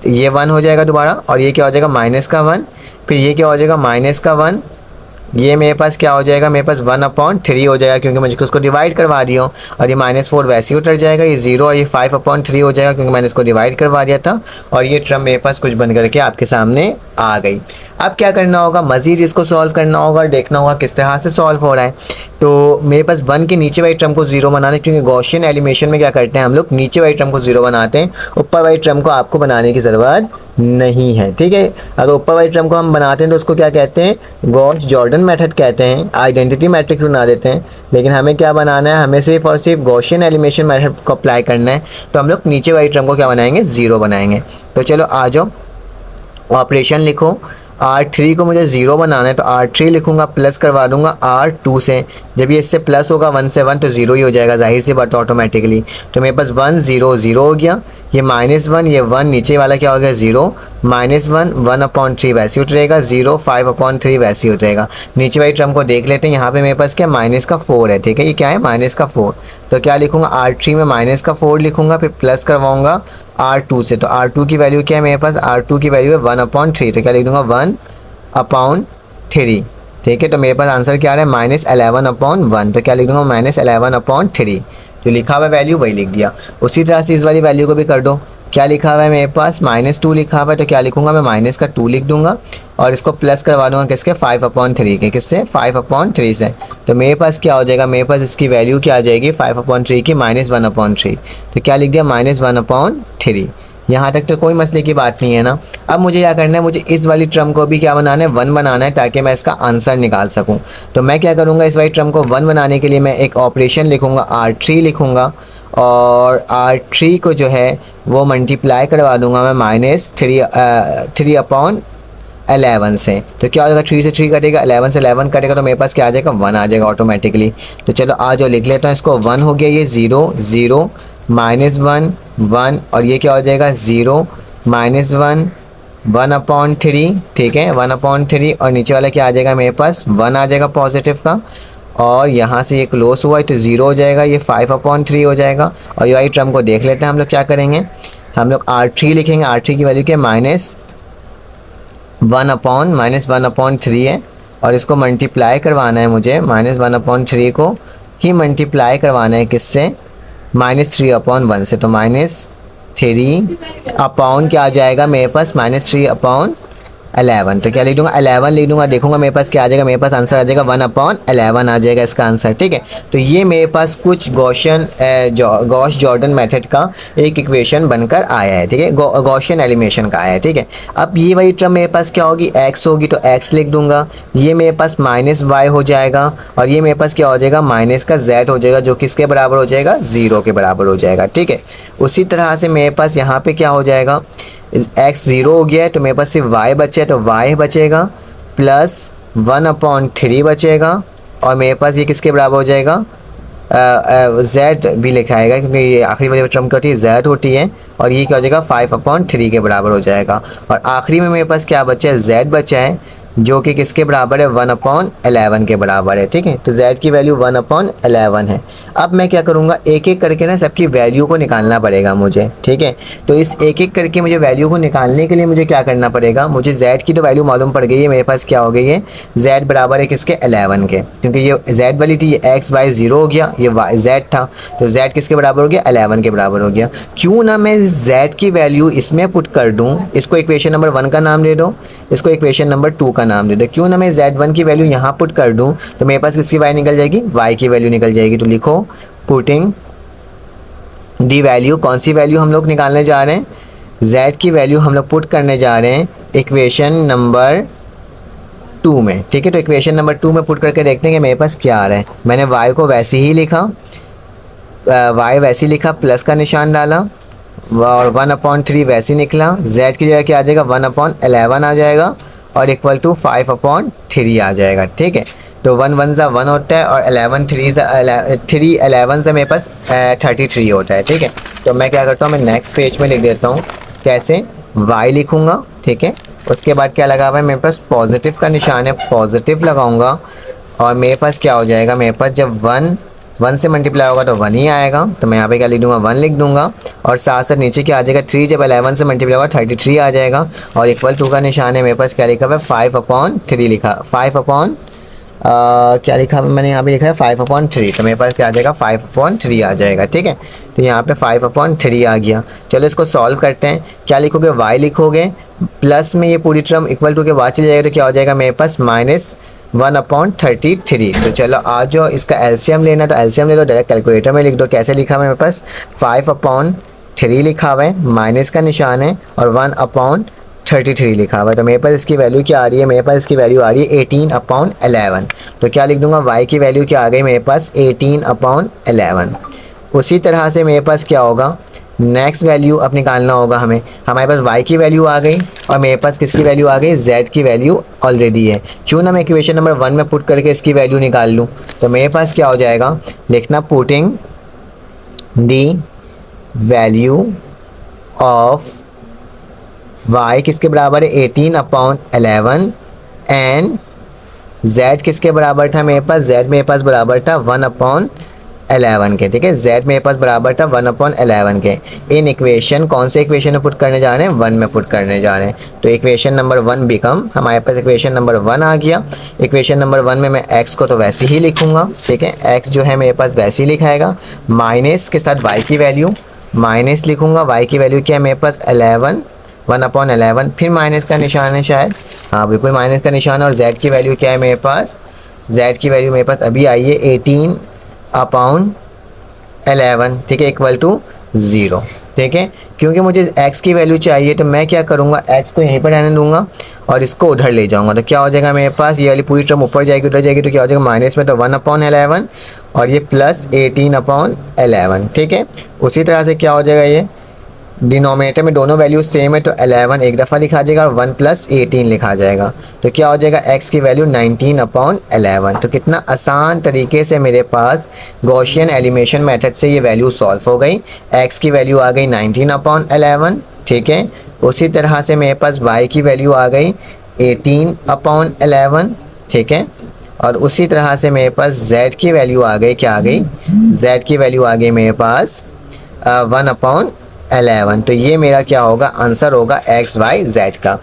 B: ये 1 हो जाएगा दोबारा, और ये क्या हो जाएगा, -1, फिर ये क्या हो जाएगा, -1, ये मेरे पास क्या हो जाएगा, मेरे पास 1/3 हो जाएगा क्योंकि मुझे उसको डिवाइड करवा दिया हूँ। और ये -4 वैसे ही उतर जाएगा, ये 0 और ये 5/3 हो जाएगा क्योंकि मैंने इसको डिवाइड करवा दिया था। और ये टर्म मेरे पास कुछ बन करके आपके सामने आ गई। अब क्या करना होगा, मज़ीद इसको सॉल्व करना होगा, देखना होगा किस तरह से सॉल्व हो रहा है। तो मेरे पास 1 के नीचे वाली टर्म को 0 बनाना है, क्योंकि गॉसियन एलिमिनेशन में क्या करते हैं हम लोग, नीचे वाली टर्म को 0 बनाते हैं, ऊपर वाली टर्म को आपको बनाने की ज़रूरत नहीं है, ठीक है। अगर ऊपर वाली टर्म को हम बनाते हैं तो उसको क्या कहते हैं, गॉस जॉर्डन मेथड कहते हैं, आइडेंटिटी मैट्रिक्स बना देते हैं। लेकिन हमें क्या बनाना है, हमें सिर्फ और सिर्फ गॉसियन एलिमिनेशन मेथड को अप्लाई करना है, तो हम लोग नीचे वाली टर्म को क्या बनाएंगे, 0 बनाएंगे। तो चलो आ जाओ, ऑपरेशन लिखो, R3 को मुझे 0 बनाना है, तो R3 लिखूंगा, प्लस करवा दूंगा R2 से। जब ये इससे प्लस होगा 1 से 1 तो 0 ही हो जाएगा, जाहिर सी बात ऑटोमेटिकली। तो मेरे पास 1 0 0 हो गया। ये -1, ये 1, नीचे वाला क्या हो गया 0, -1 1/3 वैसे ही उतरेगा, 0 5/3 वैसे ही उतरेगा। नीचे वाली टर्म को देख लेते हैं, यहाँ पे मेरे पास क्या -4 है, ठीक है, ये क्या है -4। तो क्या लिखूंगा, R3 में -4 लिखूंगा, फिर प्लस करवाऊंगा R2 से। तो R2 की वैल्यू क्या है मेरे पास, R2 की वैल्यू है 1/3, तो क्या लिख दूंगा 1/3, ठीक है। तो मेरे पास आंसर क्या आ रहा है -11/1, तो क्या लिख दूंगा -11/3, जो लिखा हुआ है वैल्यू वही लिख दिया। उसी तरह से इस वाली वैल्यू को भी कर दो। क्या लिखा हुआ है मेरे पास -2 लिखा हुआ है, तो क्या लिखूंगा मैं -2 लिख दूंगा और इसको प्लस करवा दूंगा किसके 5/3 के, किससे 5/3 से। तो मेरे पास क्या हो जाएगा, मेरे पास इसकी वैल्यू क्या आ जाएगी 5/3 की -1/3, तो क्या लिख दिया -1/3। यहाँ तक तो कोई मसले की बात नहीं है ना। अब मुझे क्या करना है, मुझे इस वाली टर्म को भी क्या बनाना है 1 बनाना है, ताकि मैं इसका आंसर निकाल सकूं। तो मैं क्या करूँगा, इस वाली टर्म को 1 बनाने के लिए मैं एक ऑपरेशन लिखूँगा, R3 लिखूँगा और R3 को जो है वो मल्टीप्लाई करवा दूंगा मैं -3/11 से। तो क्या हो जाएगा, 3 से 3 कटेगा, 11 से 11 कटेगा, तो मेरे पास क्या आ जाएगा 1 आ जाएगा ऑटोमेटिकली। तो चलो आज जो लिख लेता हूँ इसको, 1 हो गया, ये 0 0 -1 1 और ये क्या हो जाएगा 0 -1 1/3, ठीक है 1/3 और नीचे वाला क्या आ जाएगा मेरे पास 1 आ जाएगा पॉजिटिव का, और यहाँ से ये क्लोज हुआ है तो 0 हो जाएगा, ये 5/3 हो जाएगा। और ये वाली टर्म को देख लेते हैं हम लोग क्या करेंगे, हम लोग R3 लिखेंगे, R3 की वैल्यू क्या -1/3 है और इसको मल्टीप्लाई करवाना है मुझे, -1/3 को ही मल्टीप्लाई करवाना है किससे -3/1 से। तो -3 क्या आ जाएगा मेरे पास -3/11, तो क्या लिख दूंगा 11 लिख दूंगा, देखूंगा मेरे पास क्या आ जाएगा, मेरे पास आंसर आ जाएगा 1/11 आ जाएगा इसका आंसर, ठीक है। तो ये मेरे पास कुछ गॉस जॉर्डन मेथड का एक इक्वेशन बनकर आया है, ठीक है, गॉसियन एलिमिनेशन का आया है, ठीक है। अब ये वाली टर्म मेरे पास क्या होगी, x होगी, तो x लिख दूंगा, ये मेरे पास -y हो जाएगा और ये मेरे पास क्या हो जाएगा -z हो जाएगा, जो किसके बराबर हो जाएगा 0 के बराबर हो जाएगा, ठीक है। उसी तरह से मेरे पास यहाँ पे क्या हो जाएगा, x 0 हो गया है तो मेरे पास सिर्फ y बचे, तो y बचेगा प्लस 1/3 बचेगा और मेरे पास ये किसके बराबर हो जाएगा z भी लिखा आएगा, क्योंकि ये आखिरी वाली टर्म क्या होती है z होती है, और ये क्या हो जाएगा 5/3 के बराबर हो जाएगा। और आखिरी में मेरे पास क्या बचा है, z बचा है, जो कि किसके बराबर है 1/11 के बराबर है, ठीक है। तो z की वैल्यू 1/11 है। अब मैं क्या करूँगा, एक एक करके ना सबकी वैल्यू को निकालना पड़ेगा मुझे, ठीक है। तो इस एक एक करके मुझे वैल्यू को निकालने के लिए मुझे क्या करना पड़ेगा, मुझे z की तो वैल्यू मालूम पड़ गई है, मेरे पास क्या हो गई है z बराबर है किसके 11 के, क्योंकि ये z वाली थी, ये x y 0 हो गया, ये y z था, तो z किसके बराबर हो गया 11 के बराबर हो गया। क्यों ना मैं z की वैल्यू इसमें पुट कर दूँ, इसको इक्वेशन नंबर 1 का नाम दे दो, इसको इक्वेशन नंबर 2 का नाम दे दो। क्यों ना मैं z1 की वैल्यू यहाँ पुट कर दूँ, तो मेरे पास किसकी y निकल जाएगी, y की वैल्यू निकल जाएगी। तो लिखो पुटिंग दी वैल्यू, कौन सी वैल्यू हम लोग निकालने जा रहे हैं, z की वैल्यू हम लोग पुट करने जा रहे हैं इक्वेशन नंबर 2 में, ठीक है। तो इक्वेशन नंबर 2 में पुट करके देखते हैं कि मेरे पास क्या आ रहा है। मैंने y को वैसे ही लिखा, y वैसे ही लिखा, प्लस का निशान डाला और 1/3 वैसे निकला, z की जगह क्या आ जाएगा 1/11 आ जाएगा और इक्वल टू 5/3 आ जाएगा, ठीक है। तो 1 1 सा 1 होता है और 11 से मेरे पास 33 होता है, ठीक है। तो मैं क्या करता हूँ, मैं नेक्स्ट पेज में लिख देता हूँ, कैसे y लिखूँगा, ठीक है। उसके बाद क्या लगा हुआ है मेरे पास पॉजिटिव का निशान है, पॉजिटिव लगाऊंगा और मेरे पास क्या हो जाएगा, मेरे पास जब 1 से मल्टीप्लाई होगा तो 1 ही आएगा, तो मैं यहाँ पे क्या लिख दूंगा 1 लिख दूंगा और साथ साथ नीचे क्या आ जाएगा 3, जब 11 से मल्टीप्लाई होगा 33 आ जाएगा और इक्वल टू का निशान है, मेरे पास क्या लिखा हुआ है 5/3 लिखा, क्या लिखा मैंने यहाँ पे लिखा है 5/3, तो मेरे पास क्या आ जाएगा 5/3 आ जाएगा, ठीक है। तो यहाँ पे 5/3 आ गया। चलो इसको सॉल्व करते हैं। क्या लिखोगे, y लिखोगे, प्लस में ये पूरी टर्म इक्वल टू के बाद चली जाएगा, तो क्या हो जाएगा मेरे पास -1/33। तो चलो आज जो इसका एलसीएम लेना, तो एलसीएम ले लो, डायरेक्ट कैलकुलेटर में लिख दो। कैसे लिखा है मेरे पास 5/3 लिखा हुआ है, माइनस का निशान है और 1/33 लिखा हुआ है। तो मेरे पास इसकी वैल्यू क्या आ रही है, मेरे पास इसकी वैल्यू आ रही है 18/11। तो क्या लिख दूंगा, y की वैल्यू क्या आ गई मेरे पास 18/11। उसी तरह से मेरे पास क्या होगा, नेक्स्ट वैल्यू अब निकालना होगा हमें। हमारे पास y की वैल्यू आ गई और मेरे पास किसकी वैल्यू आ गई, z की वैल्यू ऑलरेडी है। क्यों ना मैं इक्वेशन नंबर 1 में पुट करके इसकी वैल्यू निकाल लूँ, तो मेरे पास क्या हो जाएगा, लिखना putting the value of y किसके बराबर है 18/11 एंड z किसके बराबर था मेरे पास, z मेरे पास बराबर था 1/11 के, ठीक है। z मेरे पास बराबर था 1/11 के। इन इक्वेशन कौन से इक्वेशन में पुट करने जा रहे हैं, 1 में पुट करने जा रहे हैं। तो इक्वेशन नंबर 1 बिकम, हमारे पास इक्वेशन नंबर 1 आ गया। इक्वेशन नंबर 1 में मैं x को तो वैसे ही लिखूंगा, ठीक है, x जो है मेरे पास वैसे ही लिखाएगा, माइनस के साथ y की वैल्यू, माइनस लिखूंगा, y की वैल्यू क्या है मेरे पास 11, 1/11, फिर माइनस का निशान है शायद, हाँ बिल्कुल माइनस का निशान। और z की वैल्यू क्या है मेरे पास, z की वैल्यू मेरे पास अभी आई है 18/11, ठीक है, इक्वल टू 0, ठीक है। क्योंकि मुझे x की वैल्यू चाहिए तो मैं क्या करूँगा, x को यहीं पर रहने दूंगा और इसको उधर ले जाऊँगा। तो क्या हो जाएगा मेरे पास, ये वाली पूरी टर्म ऊपर जाएगी उधर जाएगी, तो क्या हो जाएगा माइनस में तो 1/11 और ये प्लस 18/11, ठीक है। उसी तरह से क्या हो जाएगा, ये डिनोमिनेटर में दोनों वैल्यू सेम है तो 11 एक दफ़ा लिखा जाएगा और 1 + 18 लिखा जाएगा। तो क्या हो जाएगा x की वैल्यू 19/11। तो कितना आसान तरीके से मेरे पास गॉसियन एलिमिनेशन मेथड से ये वैल्यू सॉल्व हो गई। x की वैल्यू आ गई 19/11, ठीक है। उसी तरह से मेरे पास y की वैल्यू आ गई 18/11, ठीक है। और उसी तरह से मेरे पास z की वैल्यू आ गई, क्या आ गई, z की वैल्यू आ गई मेरे पास 1/11। तो ये मेरा क्या होगा, आंसर होगा x y z का।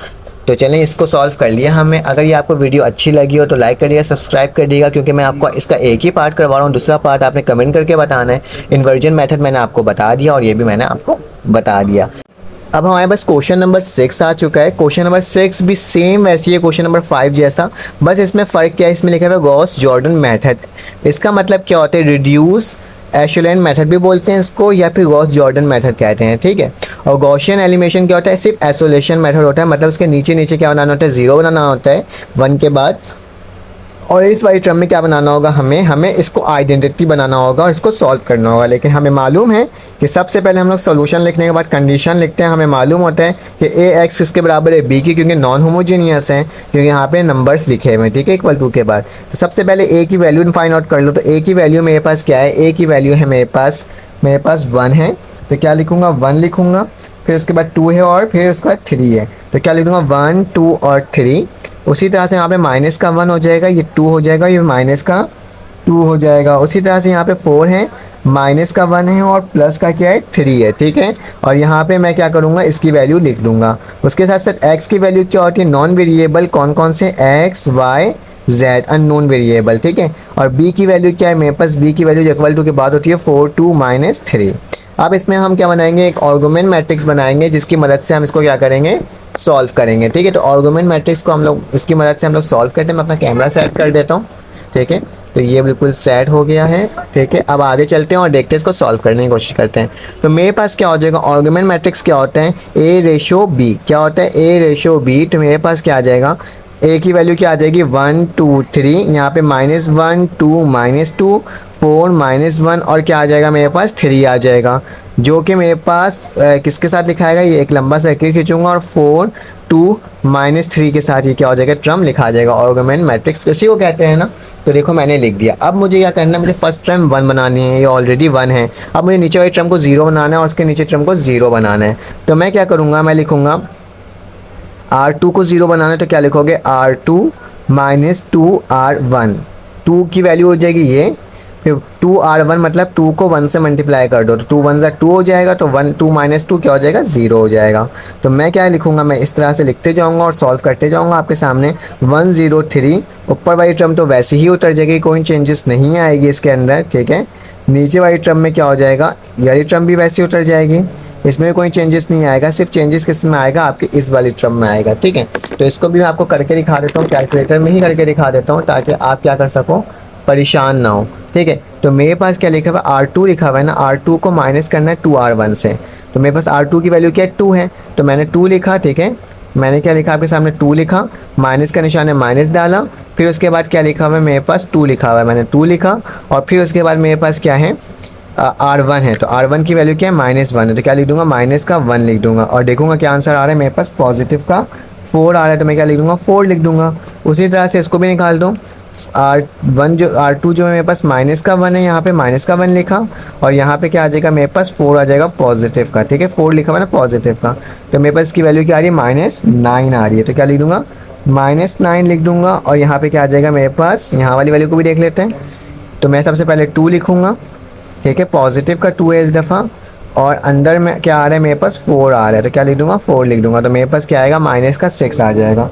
B: तो चलें इसको सॉल्व कर लिया हमने। अगर ये आपको वीडियो अच्छी लगी हो तो लाइक करिएगा, सब्सक्राइब कर दिएगा, क्योंकि मैं आपको इसका एक ही पार्ट करवा रहा हूँ, दूसरा पार्ट आपने कमेंट करके बताना है। इन्वर्जन मेथड मैंने आपको बता दिया और ये भी मैंने आपको बता दिया। अब हमारे पास क्वेश्चन नंबर 6 आ चुका है। क्वेश्चन नंबर 6 भी सेम वैसी है क्वेश्चन नंबर 5 जैसा, बस इसमें फ़र्क क्या है, इसमें लिखा हुआ है गॉस जॉर्डन मेथड। इसका मतलब क्या होता है, रिड्यूस एशेलन मेथड भी बोलते हैं इसको, या फिर गॉस जॉर्डन मेथड कहते हैं, ठीक है। और गॉसियन एलिमिनेशन क्या होता है, सिर्फ आइसोलेशन मेथड होता है, मतलब उसके नीचे नीचे क्या बनाना होता है, 0 बनाना होता है 1 के बाद। और इस वाली टर्म में क्या बनाना होगा, हमें इसको आइडेंटिटी बनाना होगा और इसको सॉल्व करना होगा। लेकिन हमें मालूम है कि सबसे पहले हम लोग सोल्यूशन लिखने के बाद कंडीशन लिखते हैं। हमें मालूम होता है कि ए एक्स इसके बराबर है बी की, क्योंकि नॉन होमोजीनियस हैं, क्योंकि यहाँ पे नंबर्स लिखे हुए हैं, ठीक है, इक्वल टू के बाद। तो सबसे पहले ए की वैल्यू फाइंड आउट कर लो। तो ए की वैल्यू मेरे पास क्या है, ए की वैल्यू है मेरे पास 1 है, तो क्या लिखूँगा 1 लिखूँगा, फिर उसके बाद 2 है और फिर उसके बाद 3 है, तो क्या लिखूँगा 1 2 और 3। उसी तरह से यहाँ पे माइनस का 1 हो जाएगा, ये 2 हो जाएगा, ये माइनस का 2 हो जाएगा। उसी तरह से यहाँ पे 4 है, माइनस का 1 है और प्लस का क्या है 3 है, ठीक है। और यहाँ पे मैं क्या करूँगा, इसकी वैल्यू लिख दूँगा। उसके साथ साथ x की वैल्यू क्या होती है, नॉन वेरिएबल कौन कौन से, x y z unknown variable, ठीक है। और b की वैल्यू क्या है मेरे पास, b की वैल्यू इक्वल टू के बाद होती है 4 2 -3। अब इसमें हम क्या बनाएंगे, एक आर्गुमेंट मैट्रिक्स बनाएंगे, जिसकी मदद से हम इसको क्या करेंगे, सॉल्व करेंगे, ठीक है। तो आर्गुमेंट मैट्रिक्स को हम लोग इसकी मदद से हम लोग सॉल्व करते हैं। मैं अपना कैमरा सेट कर देता हूँ, ठीक है। तो ये बिल्कुल सेट हो गया है, ठीक है। अब आगे चलते हैं और देखते हैं इसको सॉल्व करने की कोशिश करते हैं। तो मेरे पास क्या हो जाएगा, आर्गुमेंट मैट्रिक्स क्या होता है, a/b, क्या होता है a/b। तो मेरे पास क्या आ जाएगा, a की वैल्यू क्या आ जाएगी 1 2 3, यहाँ पे -1 2 -2 4 -1 और क्या आ जाएगा मेरे पास 3 आ जाएगा, जो कि मेरे पास किसके साथ लिखाएगा, ये एक लंबा सर्किल खींचूंगा और 4 2 -3 के साथ ये क्या हो जाएगा, टर्म लिखा जाएगा। आर्गुमेंट मैट्रिक्स इसी को कहते हैं ना। तो देखो मैंने लिख दिया। अब मुझे क्या करना है, मुझे फर्स्ट टर्म 1 बनानी है, ये ऑलरेडी 1 है। अब मुझे नीचे वाली टर्म को 0 बनाना है और उसके नीचे टर्म को 0 बनाना है। तो मैं क्या करूँगा, मैं लिखूँगा R2 को 0 बनाना है, तो क्या लिखोगे R2 - 2R1, 2 की वैल्यू हो जाएगी ये, फिर 2R1 मतलब 2 को 1 से मल्टीप्लाई कर दो, तो 2 1 2 हो जाएगा, तो 1 2 - 2 क्या हो जाएगा 0 हो जाएगा। तो मैं क्या लिखूँगा, मैं इस तरह से लिखते जाऊँगा और सॉल्व करते जाऊँगा आपके सामने। 1 0 3, ऊपर वाली टर्म तो वैसे ही उतर जाएगी, कोई चेंजेस नहीं आएगी इसके अंदर, ठीक है। नीचे वाली टर्म में क्या हो जाएगा, ये टर्म भी वैसे ही उतर जाएगी, इसमें कोई चेंजेस नहीं आएगा, सिर्फ चेंजेस किस में आएगा, आपके इस वाली टर्म में आएगा, ठीक है। तो इसको भी मैं आपको करके दिखा देता हूँ, कैलकुलेटर में ही करके दिखा देता हूँ, ताकि आप क्या कर सको, परेशान ना हो, ठीक है। तो मेरे पास क्या लिखा हुआ है, R2 लिखा हुआ है ना, R2 को माइनस करना है 2R1 से। तो मेरे पास R2 की वैल्यू क्या है 2 है, तो मैंने 2 लिखा, ठीक है। मैंने क्या लिखा आपके सामने 2 लिखा, माइनस का निशान है माइनस डाला, फिर उसके बाद क्या लिखा हुआ है मेरे पास 2 लिखा हुआ है, मैंने 2 लिखा, और फिर उसके बाद मेरे पास क्या है R1 है, तो R1 की वैल्यू क्या है -1 है, तो क्या लिख दूंगा माइनस का 1 लिख दूंगा और देखूंगा क्या आंसर आ रहा है मेरे पास, पॉजिटिव का 4 आ रहा है, तो मैं क्या लिख दूंगा 4 लिख दूंगा। उसी तरह से इसको भी निकाल दूँ, R1 जो R2 जो है मेरे पास माइनस का 1 है, यहाँ पे माइनस का 1 लिखा, और यहाँ पे क्या आ जाएगा मेरे पास 4 आ जाएगा पॉजिटिव का, ठीक है, 4 लिखा हुआ ना पॉजिटिव का। तो मेरे पास इसकी वैल्यू क्या आ रही है, -9 आ रही है। तो क्या लिख दूंगा, -9 लिख दूंगा, और यहाँ पे क्या आ जाएगा मेरे पास, यहाँ वाली वैल्यू को भी देख लेते हैं। तो मैं सबसे पहले 2 लिखूंगा, ठीक है, पॉजिटिव का 2 है इस दफ़ा, और अंदर में क्या आ रहा है मेरे पास 4 आ रहा है, तो क्या लिख दूंगा 4 लिख दूंगा। तो मेरे पास क्या आएगा -6 आ जाएगा।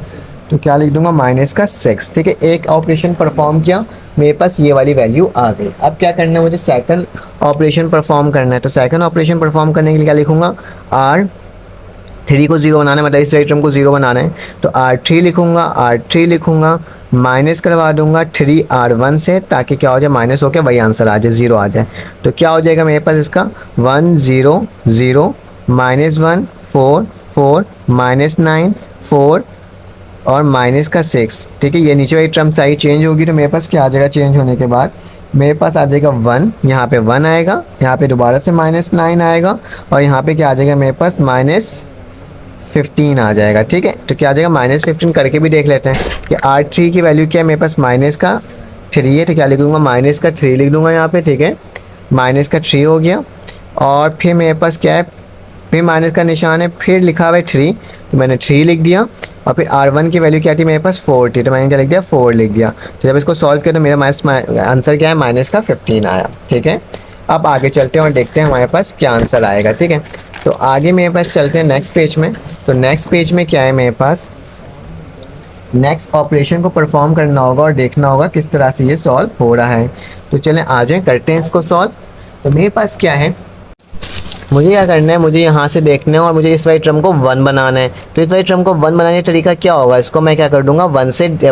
B: तो क्या लिख दूंगा -6, ठीक है। एक ऑपरेशन परफॉर्म किया, मेरे पास ये वाली वैल्यू आ गई। अब क्या करना है, मुझे सेकंड ऑपरेशन परफॉर्म करना है। तो सेकंड ऑपरेशन परफॉर्म करने के लिए क्या लिखूंगा, R3 को 0 बनाना है, मतलब इस टर्म को 0 बनाना है। तो R3 लिखूंगा, माइनस करवा दूंगा 3 R1 से, ताकि क्या हो जाए माइनस होकर वही आंसर आ जाए, 0 आ जाए। तो क्या हो जाएगा मेरे पास इसका 1 0 0 -1 4 4 -9 4 और -6, ठीक है। ये नीचे वाली टर्म सारी चेंज होगी, तो मेरे पास क्या आ जाएगा, चेंज होने के बाद मेरे पास आ जाएगा 1, यहाँ पे 1 आएगा, यहाँ पे दोबारा से -9 आएगा, और यहाँ पे क्या आ जाएगा मेरे पास -15 आ जाएगा, ठीक है। तो क्या आ जाएगा, -15 करके भी देख लेते हैं कि R3 की वैल्यू क्या है, मेरे पास -3 है। तो क्या लिख दूँगा, -3 लिख दूँगा यहाँ पे, ठीक है, -3 हो गया। और फिर मेरे पास क्या है, फिर माइनस का निशान है, फिर लिखा हुआ है 3, तो मैंने 3 लिख दिया। और फिर R1 की वैल्यू क्या थी मेरे पास 4 थी, तो मैंने क्या लिख दिया 4 लिख दिया। तो जब इसको सॉल्व किया तो मेरा आंसर क्या है, -15 आया, ठीक है। अब आगे चलते हैं और देखते हैं हमारे पास क्या आंसर आएगा, ठीक है। तो आगे मेरे पास चलते हैं नेक्स्ट पेज में। तो नेक्स्ट पेज में क्या है, मेरे पास नेक्स्ट ऑपरेशन को परफॉर्म करना होगा और देखना होगा किस तरह से ये सॉल्व हो रहा है। तो चलें आ जाएं, करते हैं इसको सॉल्व। तो मेरे पास क्या है, मुझे क्या करना है, मुझे यहाँ से देखना है और मुझे इस वाली टर्म को 1 बनाना है। तो इस वाली टर्म को 1 बनाने का तरीका क्या होगा, इसको मैं क्या कर दूंगा,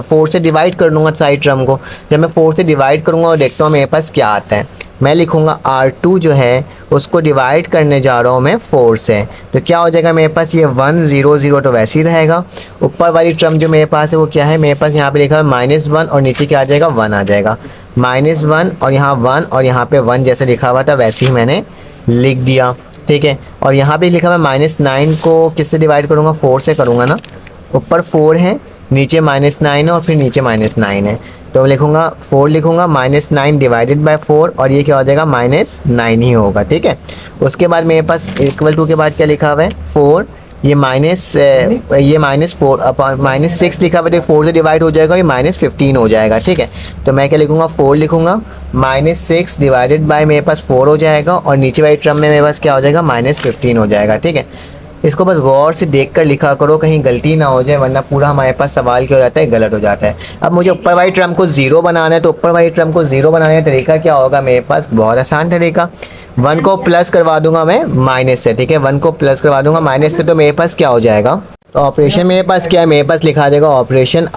B: 4 से डिवाइड कर दूंगा सारी टर्म को। जब मैं 4 से डिवाइड करूँगा और देखता हूँ मेरे पास क्या आता है, मैं लिखूँगा R2 जो है उसको डिवाइड करने जा रहा हूँ मैं 4 से। तो क्या हो जाएगा मेरे पास, ये 1 0 0 तो वैसे ही रहेगा। ऊपर वाली टर्म जो मेरे पास है वो क्या है, मेरे पास यहाँ पे लिखा है -1 और नीचे क्या आ जाएगा 1 आ जाएगा। -1 और यहाँ 1 और यहाँ पे 1 जैसे लिखा हुआ था वैसे ही मैंने लिख दिया, ठीक है। और यहाँ पे लिखा हुआ -9 को किससे डिवाइड करूँगा, 4 से करूँगा ना। ऊपर 4 है, नीचे -9 है और फिर नीचे -9 है। तो लिखूँगा 4 लिखूँगा, -9 डिवाइडेड बाय 4, और ये क्या हो जाएगा -9 ही होगा, ठीक है। उसके बाद मेरे पास इक्वल टू के बाद क्या लिखा हुआ है 4, ये -4 अपॉन -6 लिखा हुआ है, 4 से डिवाइड हो जाएगा, ये -15 हो जाएगा, ठीक है। तो मैं क्या लिखूँगा 4 लिखूँगा, -6 डिवाइडेड बाय मेरे पास 4 हो जाएगा, और नीचे वाली टर्म में मेरे पास क्या हो जाएगा -15 हो जाएगा, ठीक है। इसको बस गौर से देखकर लिखा करो, कहीं गलती ना हो जाए, वरना पूरा हमारे पास सवाल क्या हो जाता है, गलत हो जाता है। अब मुझे ऊपर वाली टर्म को 0 बनाना है, तो ऊपर वाली टर्म को 0 बनाने का तरीका क्या होगा मेरे पास, बहुत आसान तरीका। 1 को प्लस करवा दूंगा मैं माइनस से, ठीक है, 1 को प्लस करवा दूंगा माइनस से, तो मेरे पास क्या हो जाएगा, तो ऑपरेशन मेरे पास क्या है, मेरे पास लिखा जाएगा ऑपरेशन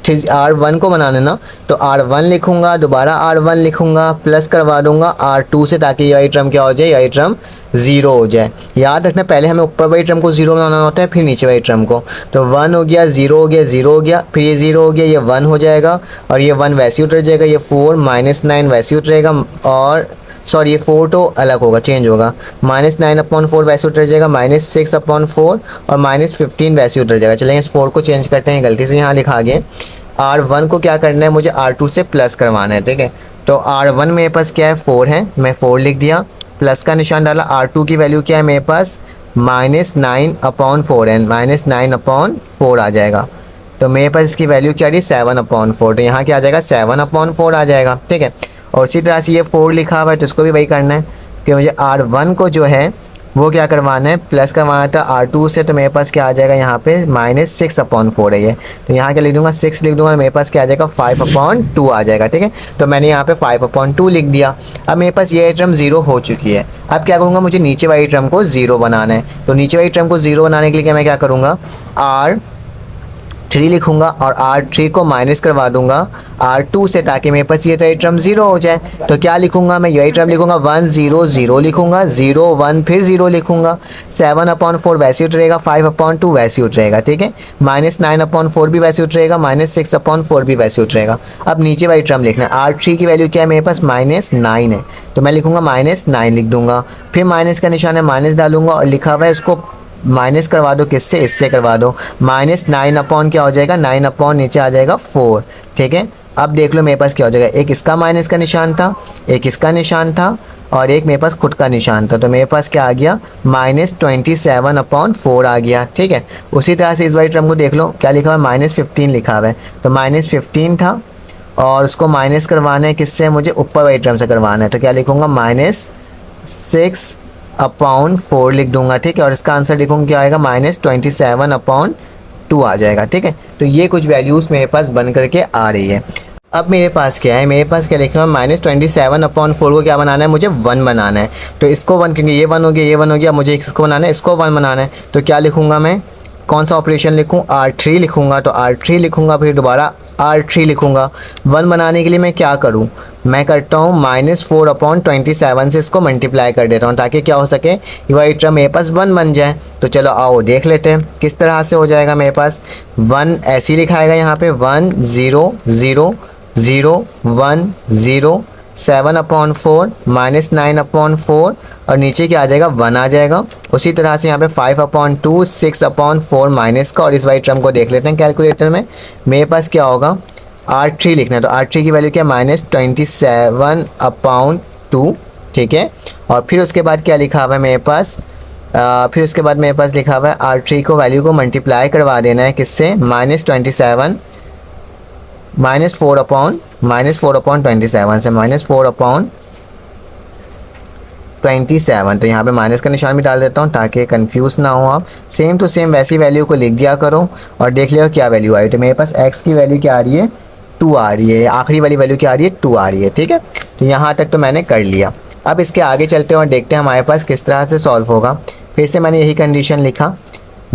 B: R1 को बनाना ना, तो R1 लिखूंगा, दोबारा R1 लिखूंगा, प्लस करवा दूंगा R2 से, ताकि यही टर्म क्या हो जाए, यही टर्म 0 हो जाए। याद रखना पहले हमें ऊपर वाली टर्म को 0 बनाना होता है, फिर नीचे वाली टर्म को। तो 1 हो गया, 0 हो गया, 0 हो गया, फिर ये 0 हो गया, ये 1 हो जाएगा, और ये 1 वैसे ही उतर जाएगा, ये 4 -9 वैसे ही उतरेगा, और सॉरी ये 4 तो अलग होगा, चेंज होगा, -9/4 वैसे उतर जाएगा, -6/4 और -15 वैसे उतर जाएगा। चलेंगे इस 4 को चेंज करते हैं, गलती से यहाँ लिखा गया। R1 को क्या करना है, मुझे R2 से प्लस करवाना है, ठीक है। तो R1 मेरे पास क्या है 4 है, मैं 4 लिख दिया, प्लस का निशान डाला। R2 की वैल्यू क्या है मेरे पास -9/4 है, -9/4 आ जाएगा। तो मेरे पास इसकी वैल्यू क्या आ रही है 7/4, तो यहाँ क्या आ जाएगा 7/4 आ जाएगा, ठीक है। और इसी तरह से ये 4 लिखा हुआ है, तो इसको भी वही करना है कि मुझे R1 को जो है वो क्या करवाना है, प्लस करवाना था R2 से, तो मेरे पास क्या आ जाएगा यहाँ पे -6/4 है ये, तो यहाँ क्या लिख दूंगा 6 लिख दूंगा, मेरे पास क्या आ जाएगा 5/2 आ जाएगा, ठीक है। तो मैंने यहाँ पे 5/2 लिख दिया। अब मेरे पास ये टर्म 0 हो चुकी है। अब क्या करूँगा, मुझे नीचे वाली टर्म को 0 बनाना है। तो नीचे वाली टर्म को 0 बनाने के लिए मैं क्या करूँगा, R3 लिखूंगा और R3 को माइनस करवा दूंगा R2 से, ताकि मेरे पास ये टर्म 0 हो जाए। तो क्या लिखूंगा, मैं यही टर्म लिखूंगा 1 0 0 लिखूंगा, 0 1 फिर 0 लिखूंगा, 7/4 वैसे उतरेगा, 5/2 वैसे उतरेगा, ठीक है, -9/4 भी वैसे उतरेगा, -6/4 भी वैसे उतरेगा। अब नीचे वाली टर्म लिखना है, R3 की वैल्यू क्या है मेरे पास -9 है, तो मैं लिखूंगा -9 लिख दूंगा, फिर माइनस का निशान है, माइनस डालूंगा, और लिखा हुआ है इसको माइनस करवा दो, किससे, इससे करवा दो, -9 अपॉन क्या हो जाएगा, 9 अपॉन नीचे आ जाएगा 4, ठीक है। अब देख लो मेरे पास क्या हो जाएगा, एक इसका माइनस का निशान था, एक इसका निशान था और एक मेरे पास खुद का निशान था। तो मेरे पास क्या आ गया, -27/4 आ गया। ठीक है, उसी तरह से इस वाली टर्म को देख लो, क्या लिखा हुआ है, -15 लिखा हुआ है। तो -15 था और उसको माइनस करवाना है किससे, मुझे ऊपर वाली टर्म से करवाना है। तो क्या लिखूँगा, -6/4 लिख दूंगा। ठीक है, और इसका आंसर लिखूँगा क्या आएगा, -27/2 आ जाएगा। ठीक है, तो ये कुछ वैल्यूज़ मेरे पास बन करके आ रही है। अब मेरे पास क्या है, मेरे पास क्या लिखा है, -27/4 को क्या बनाना है, मुझे 1 बनाना है। तो इसको 1, क्योंकि ये 1 हो गया, ये 1 हो गया, मुझे इसको बनाना है, इसको 1 बनाना है। तो क्या लिखूँगा मैं, कौन सा ऑपरेशन लिखूँ, R3 लिखूँगा। तो R3 लिखूँगा, फिर दोबारा R3 लिखूँगा। 1 बनाने के लिए मैं क्या करूँ, मैं करता हूँ -4/27 से इसको मल्टीप्लाई कर देता हूँ, ताकि क्या हो सके, वही टर्म मेरे पास 1 बन जाए। तो चलो आओ देख लेते हैं किस तरह से हो जाएगा। मेरे पास 1 ऐसे ही लिखाएगा यहाँ पे, 1 0 0 0 1 0 7/4 -9/4 और नीचे क्या आ जाएगा, 1 आ जाएगा। उसी तरह से यहाँ पे 5/2 6/4 माइनस का, और इस वाली टर्म को देख लेते हैं कैलकुलेटर में। मेरे पास क्या होगा, R3 लिखना है। तो R3 की वैल्यू क्या है, -27/2। ठीक है, और फिर उसके बाद क्या लिखा हुआ है मेरे पास, फिर उसके बाद मेरे पास लिखा हुआ है R3 को वैल्यू को मल्टीप्लाई करवा देना है किससे, -4/27 से, -4/27। तो यहाँ पे माइनस का निशान भी डाल देता हूँ ताकि कंफ्यूज ना हो आप। सेम टू सेम वैसी वैल्यू को लिख दिया करो और देख लियो क्या वैल्यू आई। तो मेरे पास x की वैल्यू क्या आ रही है, 2 आ रही है। आखिरी वाली वैल्यू क्या आ रही है, 2 आ रही है। ठीक है, तो यहाँ तक तो मैंने कर लिया। अब इसके आगे चलते हैं और देखते हैं हमारे पास किस तरह से सॉल्व होगा। फिर से मैंने यही कंडीशन लिखा,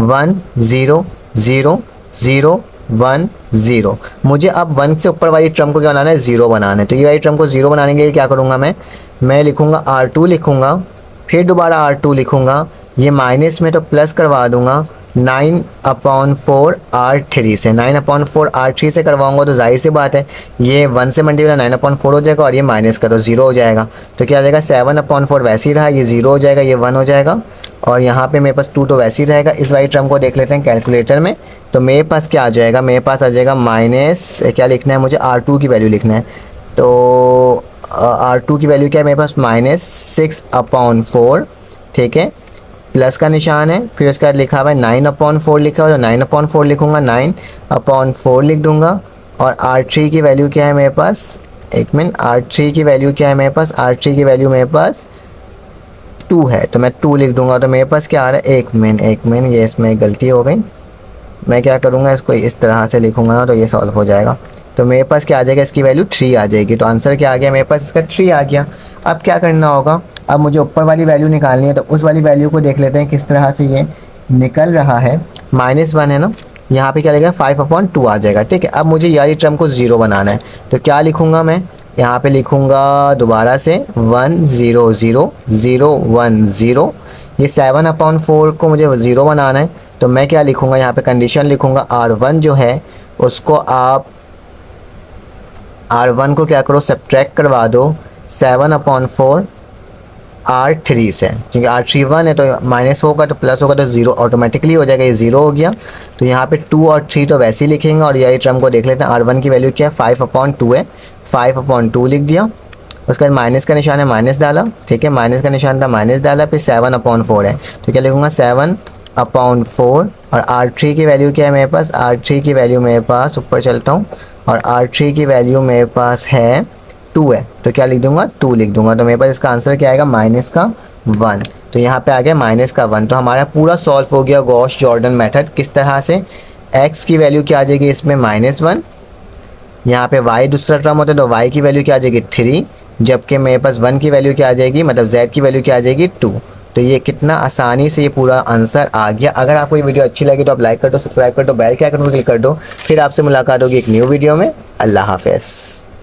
B: 1 0 0 0 1 0। मुझे अब 1 से ऊपर वाली टर्म को क्या बनाना है, 0 बनाना है। तो ये वाली टर्म को 0 बनाने के लिए क्या करूँगा, मैं लिखूँगा R2 लिखूँगा, फिर दोबारा R2 लिखूँगा, ये माइनस में तो प्लस करवा दूँगा 9/4 R3 से। 9/4 R3 से करवाऊँगा तो जाहिर सी बात है ये 1 से मल्टीप्लाई 9/4 हो जाएगा और ये माइनस का तो 0 हो जाएगा। तो क्या आ जाएगा, 7/4 वैसे ही रहा, ये 0 हो जाएगा, ये 1 हो जाएगा और यहाँ पे मेरे पास 2 तो वैसे ही रहेगा। इस वाली टर्म को देख लेते हैं कैलकुलेटर में। तो मेरे पास क्या आ जाएगा, मेरे पास आ जाएगा माइनस, क्या लिखना है मुझे, R2 की वैल्यू लिखना है। तो R2 की वैल्यू क्या है मेरे पास, -6/4। ठीक है, प्लस का निशान है, फिर उसके बाद लिखा हुआ है 9/4 लिखा हुआ है। तो 9/4 लिखूँगा, 9/4 लिख दूँगा। और R3 की वैल्यू क्या है मेरे पास, एक मिनट, R3 की वैल्यू क्या है मेरे पास, R3 की वैल्यू मेरे पास 2 है, तो मैं 2 लिख दूँगा। तो मेरे पास क्या आ रहा है, एक मिनट, ये इसमें गलती हो गई। मैं क्या करूँगा, इसको इस तरह से लिखूँगा ना तो ये सॉल्व हो जाएगा। तो मेरे पास क्या आ जाएगा, इसकी वैल्यू 3 आ जाएगी। तो आंसर क्या आ गया मेरे पास, इसका 3 आ गया। अब क्या करना होगा, अब मुझे ऊपर वाली वैल्यू निकालनी है। तो उस वाली वैल्यू को देख लेते हैं किस तरह से ये निकल रहा है। -1 है ना, यहाँ पे क्या लगेगा, 5/2 आ जाएगा। ठीक है, अब मुझे यारी टर्म को 0 बनाना है। तो क्या लिखूँगा, मैं यहाँ पे लिखूँगा दोबारा से 1 0 0 0 1 0। ये 7/4 को मुझे 0 बनाना है। तो मैं क्या लिखूँगा, यहाँ पे कंडीशन लिखूँगा, R1 जो है उसको आप R1 को क्या करो, सब्ट्रैक्ट करवा दो 7/4 R3 से, क्योंकि R3 1 है तो माइनस होगा तो प्लस होगा तो 0 ऑटोमेटिकली हो जाएगा, ये 0 हो गया। तो यहाँ पे 2 और 3 तो वैसे ही लिखेंगे और यही टर्म को देख लेते हैं। R1 की वैल्यू क्या है, 5/2 है, 5/2 लिख दिया। उसके बाद माइनस का निशान है, माइनस डाला। ठीक है, माइनस का निशान था, माइनस डाला, फिर 7/4 है तो क्या लिखूँगा, 7/4। और R3 की वैल्यू क्या है मेरे पास, R3 की वैल्यू मेरे पास, ऊपर चलता हूँ, और R3 की वैल्यू मेरे पास है 2 है। तो क्या लिख दूंगा, 2 लिख दूंगा। तो मेरे पास इसका आंसर क्या आएगा, -1। तो यहाँ पे आ गया -1। तो हमारा पूरा सॉल्व हो गया गॉस जॉर्डन मेथड। किस तरह से, x की वैल्यू क्या आ जाएगी इसमें, -1। यहाँ पे y दूसरा टर्म होता है तो y की वैल्यू क्या आ जाएगी, 3, जबकि मेरे पास 1 की वैल्यू क्या आ जाएगी, मतलब z की वैल्यू क्या आ जाएगी, 2। तो ये कितना आसानी से ये पूरा आंसर आ गया। अगर आपको ये वीडियो अच्छी लगी तो आप लाइक कर दो, सब्सक्राइब कर दो, बेल के आइकन को क्लिक कर दो। फिर आपसे मुलाकात होगी एक न्यू वीडियो में। अल्लाह हाफ़िज़।